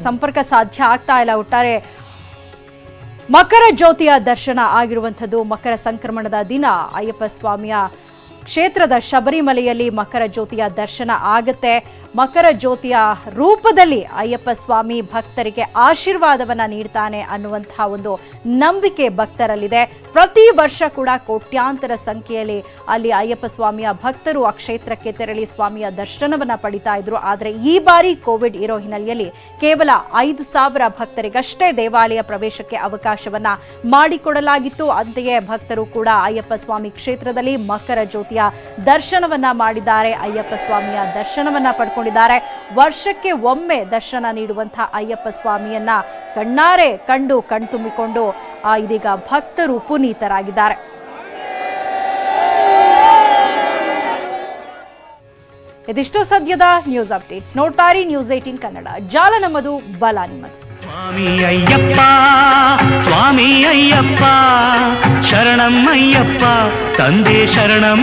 ಸಂಪರ್ಕ ಸಾಧ್ಯ ಆಗ್ತಾ ಇಲ್ಲ. ಒಟ್ಟಾರೆ ಮಕರ ಜ್ಯೋತಿಯ ದರ್ಶನ ಆಗಿರುವಂಥದ್ದು. ಮಕರ ಸಂಕ್ರಮಣದ ದಿನ ಅಯ್ಯಪ್ಪ ಸ್ವಾಮಿಯ ಕ್ಷೇತ್ರದ ಶಬರಿಮಲೆಯಲ್ಲಿ ಮಕರ ಜ್ಯೋತಿಯ ದರ್ಶನ ಆಗುತ್ತೆ. ಮಕರ ಜ್ಯೋತಿಯ ರೂಪದಲ್ಲಿ ಅಯ್ಯಪ್ಪ ಸ್ವಾಮಿ ಭಕ್ತರಿಗೆ ಆಶೀರ್ವಾದವನ್ನ ನೀಡ್ತಾನೆ ಅನ್ನುವಂತಹ ಒಂದು ನಂಬಿಕೆ ಭಕ್ತರಲ್ಲಿದೆ. ಪ್ರತಿ ವರ್ಷ ಕೂಡ ಕೋಟ್ಯಾಂತರ ಸಂಖ್ಯೆಯಲ್ಲಿ ಅಲ್ಲಿ ಅಯ್ಯಪ್ಪ ಸ್ವಾಮಿಯ ಭಕ್ತರು ಆ ಕ್ಷೇತ್ರಕ್ಕೆ ತೆರಳಿ ಸ್ವಾಮಿಯ ದರ್ಶನವನ್ನ ಪಡಿತಾ ಇದ್ರು. ಆದರೆ ಈ ಬಾರಿ ಕೋವಿಡ್ ಇರೋ ಹಿನ್ನೆಲೆಯಲ್ಲಿ ಕೇವಲ 5,000 ಭಕ್ತರಿಗಷ್ಟೇ ದೇವಾಲಯ ಪ್ರವೇಶಕ್ಕೆ ಅವಕಾಶವನ್ನ ಮಾಡಿಕೊಡಲಾಗಿತ್ತು. ಅಂತೆಯೇ ಭಕ್ತರು ಕೂಡ ಅಯ್ಯಪ್ಪ ಸ್ವಾಮಿ ಕ್ಷೇತ್ರದಲ್ಲಿ ಮಕರ ಜ್ಯೋತಿಯ ದರ್ಶನವನ್ನ ಮಾಡಿದ್ದಾರೆ. ಅಯ್ಯಪ್ಪ ಸ್ವಾಮಿಯ ದರ್ಶನವನ್ನ ಪಡ್ಕೊಂಡಿದ್ದಾರೆ. ವರ್ಷಕ್ಕೆ ಒಮ್ಮೆ ದರ್ಶನ ನೀಡುವಂತಹ ಅಯ್ಯಪ್ಪ ಸ್ವಾಮಿಯನ್ನ ಕಣ್ಣಾರೆ ಕಂಡು ಕಣ್ತುಂಬಿಕೊಂಡು ಇದೀಗ ಭಕ್ತರು ಪುನೀತರಾಗಿದ್ದಾರೆ. ಇದಿಷ್ಟು ಸದ್ಯದ ನ್ಯೂಸ್ ಅಪ್ಡೇಟ್ಸ್. ನೋಡ್ತಾ ಇರಿ ನ್ಯೂಸ್ 18 ಕನ್ನಡ. ಜಾಲ ನಮ್ಮದು, ಬಲ ನಿಮ್ಮದು. ಸ್ವಾಮಿ ಅಯ್ಯಪ್ಪ ಸ್ವಾಮಿ ಅಯ್ಯಪ್ಪ ಶರಣಂ ಅಯ್ಯಪ್ಪ ತಂದೆ ಶರಣಂ